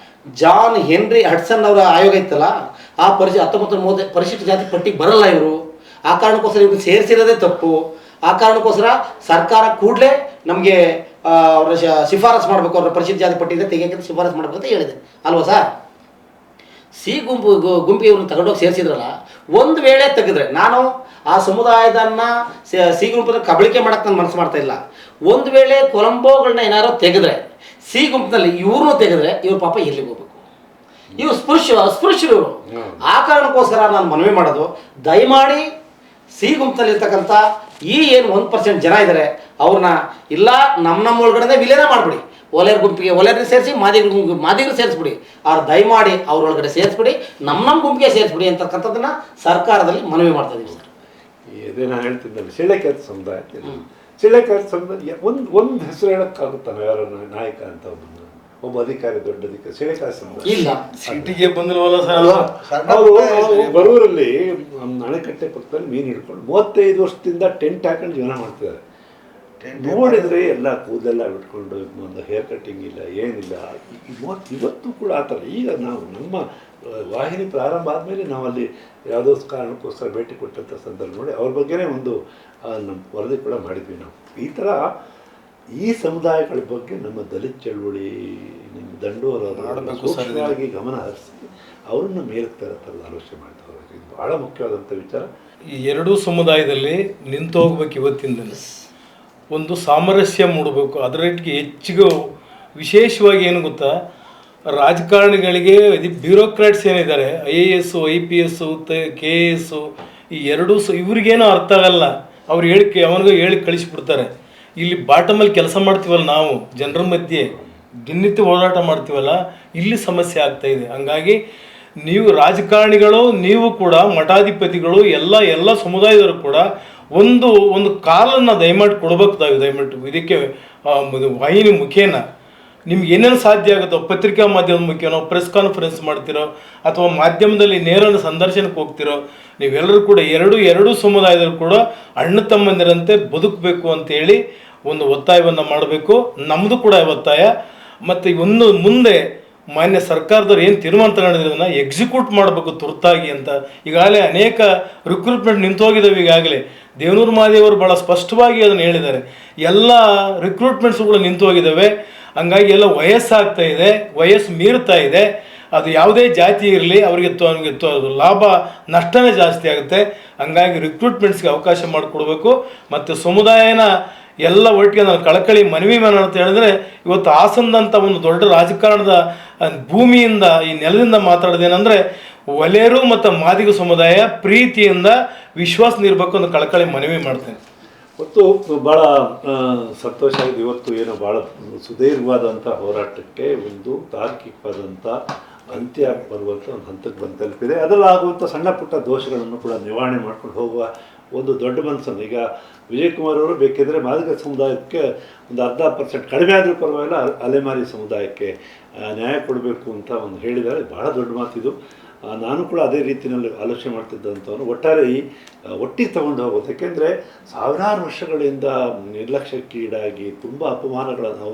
ಜಾನ್ ಹೆನ್ರಿ ಹಡ್ಸನ್ ಅವರ ಆಯೋಗ ಇತ್ತಲ್ಲ, ಆ 1930 ಪರಿಶಿಷ್ಟ ಜಾತಿ ಪಟ್ಟಿಗೆ ಬರಲ್ಲ ಇವರು. ಆ ಕಾರಣಕ್ಕೋಸ್ಕರ ಇವ್ರಿಗೆ ಸೇರಿಸಿರೋದೇ ತಪ್ಪು. ಆ ಕಾರಣಕ್ಕೋಸ್ಕರ ಸರ್ಕಾರ ಕೂಡಲೇ ನಮಗೆ ಅವರ ಶಿಫಾರಸು ಮಾಡಬೇಕು, ಅವರ ಪರಿಶಿಷ್ಟ ಜಾತಿ ಪಟ್ಟಿಯಿಂದ ತೆಗೆಯೋಕ್ಕೆ ಶಿಫಾರಸು ಮಾಡಬೇಕು ಅಂತ ಹೇಳಿದೆ ಅಲ್ವಾ ಸರ್? ಸಿ ಗುಂಪಿಗೆ ಇವ್ರನ್ನ ತಗೊಂಡೋಗಿ ಸೇರಿಸಿದ್ರಲ್ಲ, ಒಂದು ವೇಳೆ ತೆಗೆದ್ರೆ, ನಾನು ಆ ಸಮುದಾಯದನ್ನ ಸಿ ಗುಂಪನ್ನ ಕಬಳಿಕೆ ಮಾಡಕ್ಕೆ ನಾನು ಮನಸ್ಸು ಮಾಡ್ತಾ ಇಲ್ಲ. ಒಂದು ವೇಳೆ ಕೊಲಂಬೋಗಳನ್ನ ಏನಾದ್ರು ತೆಗೆದ್ರೆ, ಸಿ ಗುಂಪಿನಲ್ಲಿ ಇವ್ರನ್ನೂ ತೆಗೆದ್ರೆ, ಇವ್ರ ಪಾಪ ಎಲ್ಲಿಗೆ ಹೋಗ್ಬೇಕು? ಇವ್ರು ಅಸ್ಪೃಶ್ಯರು ಇವರು. ಆ ಕಾರಣಕ್ಕೋಸ್ಕರ ನಾನು ಮನವಿ ಮಾಡೋದು, ದಯಮಾಡಿ ಸಿ ಗುಂಪಿನಲ್ಲಿರ್ತಕ್ಕಂಥ ಈ ಏನು 1% ಜನ ಇದ್ದಾರೆ, ಅವ್ರನ್ನ ಇಲ್ಲ ನಮ್ಮ ಒಳಗಡೆ ವಿಲೀನ ಮಾಡಿಬಿಡಿ. ಒಲೆಯರ್ ಗುಂಪಿಗೆ ಒಲೆಯರ್ಗೆ ಸೇರಿಸಿ, ಮಾದಿಗರು ಸೇರಿಸ್ಬಿಡಿ. ಅವ್ರು ದಯಮಾಡಿ ಅವ್ರೊಳಗಡೆ ಸೇರಿಸ್ಬಿಡಿ, ನಮ್ಮ ಗುಂಪಿಗೆ ಸೇರಿಸ್ಬಿಡಿ ಅಂತಕ್ಕಂಥದ್ದನ್ನ ಸರ್ಕಾರದಲ್ಲಿ ಮನವಿ ಮಾಡ್ತಾ ಇದ್ದೀವಿ ಸರ್. ಇದೇ ನಾನು ಹೇಳ್ತಿದ್ದಲ್ಲಿ, ಸಿಳೆಕೆರೆ ಸಮುದಾಯ ಒಂದು ಹೆಸರು ಹೇಳೋಕ್ಕಾಗುತ್ತಾನೆ ಯಾರು ನಾಯಕ ಅಂತ ಒಬ್ಬ ಅಧಿಕಾರಿ, ದೊಡ್ಡ ಅಧಿಕಾರಿ ಸಿಳೆಕೆರೆ ಸಮುದಾಯ ಇಲ್ಲ. ಸಿಟಿಗೆ ಬಂದಿಲ್ವಲ್ಲ ಸರ್? ಅವರು ಬರೂರಲ್ಲಿ ಅಣೆಕಟ್ಟೆ ಪಕ್ಕದಲ್ಲಿ ಮೀನು ಹಿಡ್ಕೊಂಡು 35 ವರ್ಷದಿಂದ ಟೆಂಟ್ ಹಾಕೊಂಡು ಜೀವನ ಮಾಡ್ತಿದ್ದಾರೆ. ನೋಡಿದ್ರೆ ಎಲ್ಲ ಕೂದಲೆಲ್ಲ ಬಿಟ್ಕೊಂಡು, ಒಂದು ಹೇರ್ ಕಟ್ಟಿಂಗ್ ಇಲ್ಲ, ಏನಿಲ್ಲ. ಇವತ್ತು ಕೂಡ ಆ ಥರ. ಈಗ ನಾವು ನಮ್ಮ ವಾಹಿನಿ ಪ್ರಾರಂಭ ಆದಮೇಲೆ ನಾವಲ್ಲಿ ಯಾವುದೋ ಕಾರಣಕ್ಕೋಸ್ಕರ ಭೇಟಿ ಕೊಟ್ಟಂಥ ಸಂದರ್ಭ ನೋಡಿ ಅವ್ರ ಬಗ್ಗೆನೇ ಒಂದು ನಮ್ಮ ವರದಿ ಕೂಡ ಮಾಡಿದ್ವಿ ನಾವು. ಈ ಥರ ಈ ಸಮುದಾಯಗಳ ಬಗ್ಗೆ ನಮ್ಮ ದಲಿತ ಚಳವಳಿ, ನಿಮ್ಮ ದಂಡೋರವರು ಸೂಕ್ಷ್ಮವಾಗಿ ಗಮನ ಹರಿಸಿ ಅವ್ರನ್ನ ಮೇಲಕ್ಕೆ ತರೋ ಥರದ ಆಲೋಚನೆ ಮಾಡ್ತಾರೆ. ಇದು ಭಾಳ ಮುಖ್ಯವಾದಂಥ ವಿಚಾರ. ಈ ಎರಡೂ ಸಮುದಾಯದಲ್ಲಿ ನಿಂತು ಹೋಗ್ಬೇಕು. ಇವತ್ತಿಂದ ಒಂದು ಸಾಮರಸ್ಯ ಮೂಡಬೇಕು. ಅದರೊಟ್ಟಿಗೆ ಹೆಚ್ಚಿಗೆ ವಿಶೇಷವಾಗಿ ಏನು ಗೊತ್ತಾ, ರಾಜಕಾರಣಿಗಳಿಗೆ ಬ್ಯೂರೋಕ್ರಾಟ್ಸ್ ಏನಿದ್ದಾರೆ, IAS, IPS, KAS, ಈ ಎರಡೂ ಇವ್ರಿಗೇನೋ ಅರ್ಥ ಆಗಲ್ಲ. ಅವ್ರು ಅವನಿಗೂ ಹೇಳಿ ಕಳಿಸಿಬಿಡ್ತಾರೆ. ಇಲ್ಲಿ ಬಾಟಮಲ್ಲಿ ಕೆಲಸ ಮಾಡ್ತೀವಲ್ಲ ನಾವು, ಜನರ ಮಧ್ಯೆ ದಿನನಿತ್ಯ ಹೋರಾಟ ಮಾಡ್ತೀವಲ್ಲ, ಇಲ್ಲಿ ಸಮಸ್ಯೆ ಆಗ್ತಾಯಿದೆ. ಹಂಗಾಗಿ ನೀವು ರಾಜಕಾರಣಿಗಳು, ನೀವು ಕೂಡ ಮಠಾಧಿಪತಿಗಳು, ಎಲ್ಲ ಸಮುದಾಯದವರು ಕೂಡ ಒಂದು ಕಾಲನ್ನು ದಯಮಾಡಿ ಕೊಡ್ಬೇಕು. ದಯಮಾಡಿ ಇದಕ್ಕೆ ವಾಹಿನಿ ಮುಖೇನ ನಿಮ್ಗೆ ಏನೇನು ಸಾಧ್ಯ ಆಗುತ್ತೋ, ಪತ್ರಿಕಾ ಮಾಧ್ಯಮದ ಮುಖೇನೋ, ಪ್ರೆಸ್ ಕಾನ್ಫರೆನ್ಸ್ ಮಾಡ್ತಿರೋ, ಅಥವಾ ಮಾಧ್ಯಮದಲ್ಲಿ ನೇರ ಸಂದರ್ಶನಕ್ಕೆ ಹೋಗ್ತಿರೋ, ನೀವೆಲ್ಲರೂ ಕೂಡ ಎರಡು ಸಮುದಾಯದಲ್ಲೂ ಕೂಡ ಅಣ್ಣ ತಮ್ಮಂದಿರಂತೆ ಬದುಕಬೇಕು ಅಂತೇಳಿ ಒಂದು ಒತ್ತಾಯವನ್ನು ಮಾಡಬೇಕು. ನಮ್ಮದು ಕೂಡ ಒತ್ತಾಯ. ಮತ್ತು ಒಂದು ಮುಂದೆ ಮಾನ್ಯ ಸರ್ಕಾರದವ್ರು ಏನು ತೀರ್ಮಾನ ತಗೊಂಡಿದ್ದನ್ನ ಎಕ್ಸಿಕ್ಯೂಟ್ ಮಾಡಬೇಕು ತುರ್ತಾಗಿ ಅಂತ. ಈಗಾಗಲೇ ಅನೇಕ ರಿಕ್ರೂಟ್ಮೆಂಟ್ ನಿಂತೋಗಿದ್ದಾವೆ. ಈಗಾಗಲೇ ದೇವನೂರು ಮಾದೇವರು ಭಾಳ ಸ್ಪಷ್ಟವಾಗಿ ಅದನ್ನು ಹೇಳಿದ್ದಾರೆ. ಎಲ್ಲ ರಿಕ್ರೂಟ್ಮೆಂಟ್ಸ್ಗಳು ನಿಂತೋಗಿದ್ದಾವೆ. ಹಂಗಾಗಿ ಎಲ್ಲ ವಯಸ್ಸಾಗ್ತಾ ಇದೆ, ವಯಸ್ಸು ಮೀರ್ತಾ ಇದೆ. ಅದು ಯಾವುದೇ ಜಾತಿ ಇರಲಿ ಅವರಿಗೆ ಲಾಭ ನಷ್ಟನೇ ಜಾಸ್ತಿ ಆಗುತ್ತೆ. ಹಂಗಾಗಿ ರಿಕ್ರೂಟ್ಮೆಂಟ್ಸ್ಗೆ ಅವಕಾಶ ಮಾಡಿಕೊಡ್ಬೇಕು. ಮತ್ತು ಸಮುದಾಯನ ಎಲ್ಲ ಒಟ್ಟಿಗೆ ನಾನು ಕಳಕಳಿ ಮನವಿ ಮಾಡೋಣ ಅಂತ ಹೇಳಿದ್ರೆ, ಇವತ್ತು ಹಾಸನದಂಥ ಒಂದು ದೊಡ್ಡ ರಾಜಕಾರಣದ ಭೂಮಿಯಿಂದ ಈ ನೆಲದಿಂದ ಮಾತಾಡೋದೇನೆಂದರೆ ಒಲೆಯರು ಮತ್ತು ಮಾದಿಗ ಸಮುದಾಯ ಪ್ರೀತಿಯಿಂದ ವಿಶ್ವಾಸ ಇರಬೇಕು ಅಂತ ಕಳಕಳಿ ಮನವಿ ಮಾಡ್ತೇನೆ. ಮತ್ತು ಭಾಳ ಸಂತೋಷ ಆಗಿದೆ. ಇವತ್ತು ಏನೋ ಭಾಳ ಸುದೀರ್ಘವಾದಂಥ ಹೋರಾಟಕ್ಕೆ ಒಂದು ತಾರ್ಕಿಕವಾದಂಥ ಅಂತ್ಯ ಬರುವಂಥ ಒಂದು ಹಂತಕ್ಕೆ ಬಂದು ತಲುಪಿದೆ. ಅದರಲ್ಲಿ ಆಗುವಂಥ ಸಣ್ಣ ಪುಟ್ಟ ದೋಷಗಳನ್ನು ಕೂಡ ನಿವಾರಣೆ ಮಾಡ್ಕೊಂಡು ಹೋಗುವ ಒಂದು ದೊಡ್ಡ ಮನಸ್ಸನ್ನು ಈಗ ವಿಜಯಕುಮಾರ್ ಅವರು ಬೇಕಿದ್ದರೆ ಮಾದಿಗ ಸಮುದಾಯಕ್ಕೆ ಒಂದು 10% ಕಡಿಮೆ ಆದರೂ ಪರವಾಗಿಲ್ಲ ಅಲೆಮಾರಿ ಸಮುದಾಯಕ್ಕೆ ನ್ಯಾಯ ಕೊಡಬೇಕು ಅಂತ ಒಂದು ಹೇಳಿದ್ದಾರೆ. ಭಾಳ ದೊಡ್ಡ ಮಾತಿದು. ನಾನು ಕೂಡ ಅದೇ ರೀತಿಯಲ್ಲಿ ಆಲೋಚನೆ ಮಾಡ್ತಿದ್ದಂಥವನು. ಒಟ್ಟಾರೆ ಈ ಒಟ್ಟಿಗೆ ತಗೊಂಡು ಹೋಗೋದು. ಯಾಕೆಂದರೆ ಸಾವಿರಾರು ವರ್ಷಗಳಿಂದ ನಿರ್ಲಕ್ಷ್ಯಕ್ಕೀಡಾಗಿ ತುಂಬ ಅಪಮಾನಗಳನ್ನು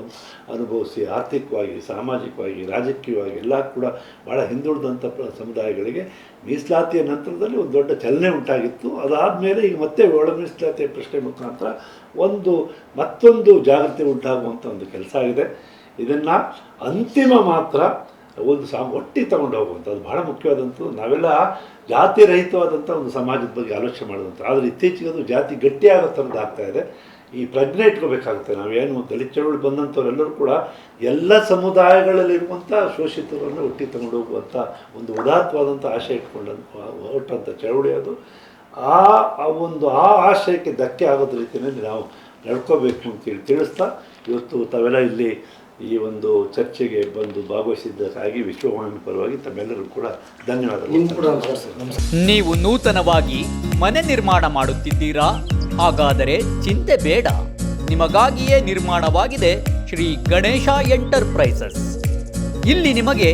ಅನುಭವಿಸಿ ಆರ್ಥಿಕವಾಗಿ, ಸಾಮಾಜಿಕವಾಗಿ, ರಾಜಕೀಯವಾಗಿ ಎಲ್ಲ ಕೂಡ ಭಾಳ ಹಿಂದುಳಿದಂಥ ಸಮುದಾಯಗಳಿಗೆ ಮೀಸಲಾತಿಯ ನಂತರದಲ್ಲಿ ಒಂದು ದೊಡ್ಡ ಚಲನೆ ಉಂಟಾಗಿತ್ತು. ಅದಾದಮೇಲೆ ಈಗ ಮತ್ತೆ ಒಳ ಮೀಸಲಾತಿಯ ಪ್ರಶ್ನೆ ಮುಖಾಂತರ ಮತ್ತೊಂದು ಜಾಗೃತಿ ಉಂಟಾಗುವಂಥ ಒಂದು ಕೆಲಸ ಆಗಿದೆ. ಇದನ್ನು ಅಂತಿಮ ಮಾತ್ರ ಒಂದು ಒಟ್ಟಿಗೆ ತಗೊಂಡು ಹೋಗುವಂಥ ಅದು ಭಾಳ ಮುಖ್ಯವಾದಂಥದ್ದು. ನಾವೆಲ್ಲ ಜಾತಿ ರಹಿತವಾದಂಥ ಒಂದು ಸಮಾಜದ ಬಗ್ಗೆ ಆಲೋಚನೆ ಮಾಡೋದಂಥ. ಆದರೆ ಇತ್ತೀಚೆಗೆ ಅದು ಜಾತಿ ಗಟ್ಟಿಯಾಗೋ ಥರದ್ದು ಆಗ್ತಾಯಿದೆ. ಈ ಪ್ರಜ್ಞೆ ಇಟ್ಕೋಬೇಕಾಗುತ್ತೆ. ನಾವೇನು ದಲಿತ ಚಳವಳಿ ಬಂದಂಥವರೆಲ್ಲರೂ ಕೂಡ ಎಲ್ಲ ಸಮುದಾಯಗಳಲ್ಲಿರುವಂಥ ಶೋಷಿತರನ್ನು ಒಟ್ಟಿಗೆ ತಗೊಂಡು ಹೋಗುವಂಥ ಒಂದು ಉದಾತ್ತವಾದಂಥ ಆಶಯ ಹೊರಟಂಥ ಚಳವಳಿ ಅದು. ಆ ಆಶಯಕ್ಕೆ ಧಕ್ಕೆ ಆಗೋದ ರೀತಿಯಲ್ಲಿ ನಾವು ನಡ್ಕೋಬೇಕು ಅಂತೇಳಿ ತಿಳಿಸ್ತಾ, ಇವತ್ತು ತಾವೆಲ್ಲ ಇಲ್ಲಿ ಈ ಒಂದು ಚರ್ಚೆಗೆ ಬಂದು ಭಾಗವಹಿಸಿದ್ದಕ್ಕಾಗಿ ವಿಶ್ವವಾಹಿನಿ ಪರವಾಗಿ ತಮ್ಮೆಲ್ಲರೂ ಕೂಡ ಧನ್ಯವಾದಗಳು. ನೀವು ನೂತನವಾಗಿ ಮನೆ ನಿರ್ಮಾಣ ಮಾಡುತ್ತಿದ್ದೀರಾ? ಹಾಗಾದರೆ ಚಿಂತೆ ಬೇಡ. ನಿಮಗಾಗಿಯೇ ನಿರ್ಮಾಣವಾಗಿದೆ ಶ್ರೀ ಗಣೇಶ ಎಂಟರ್ಪ್ರೈಸಸ್. ಇಲ್ಲಿ ನಿಮಗೆ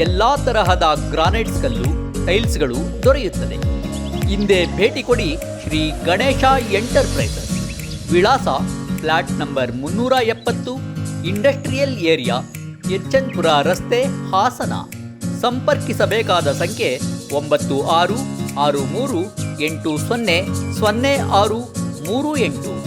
ಎಲ್ಲಾ ತರಹದ ಗ್ರಾನೈಟ್ಸ್ ಕಲ್ಲು, ಟೈಲ್ಸ್ಗಳು ದೊರೆಯುತ್ತದೆ. ಹಿಂದೆ ಭೇಟಿ ಕೊಡಿ ಶ್ರೀ ಗಣೇಶ ಎಂಟರ್ಪ್ರೈಸಸ್. ವಿಳಾಸ ಫ್ಲಾಟ್ ನಂಬರ್ 370, ಇಂಡಸ್ಟ್ರಿಯಲ್ ಏರಿಯಾ, ಎಚ್.ಎನ್. ಪುರ ರಸ್ತೆ, ಹಾಸನ. ಸಂಪರ್ಕಿಸಬೇಕಾದ ಸಂಖ್ಯೆ 9663800638.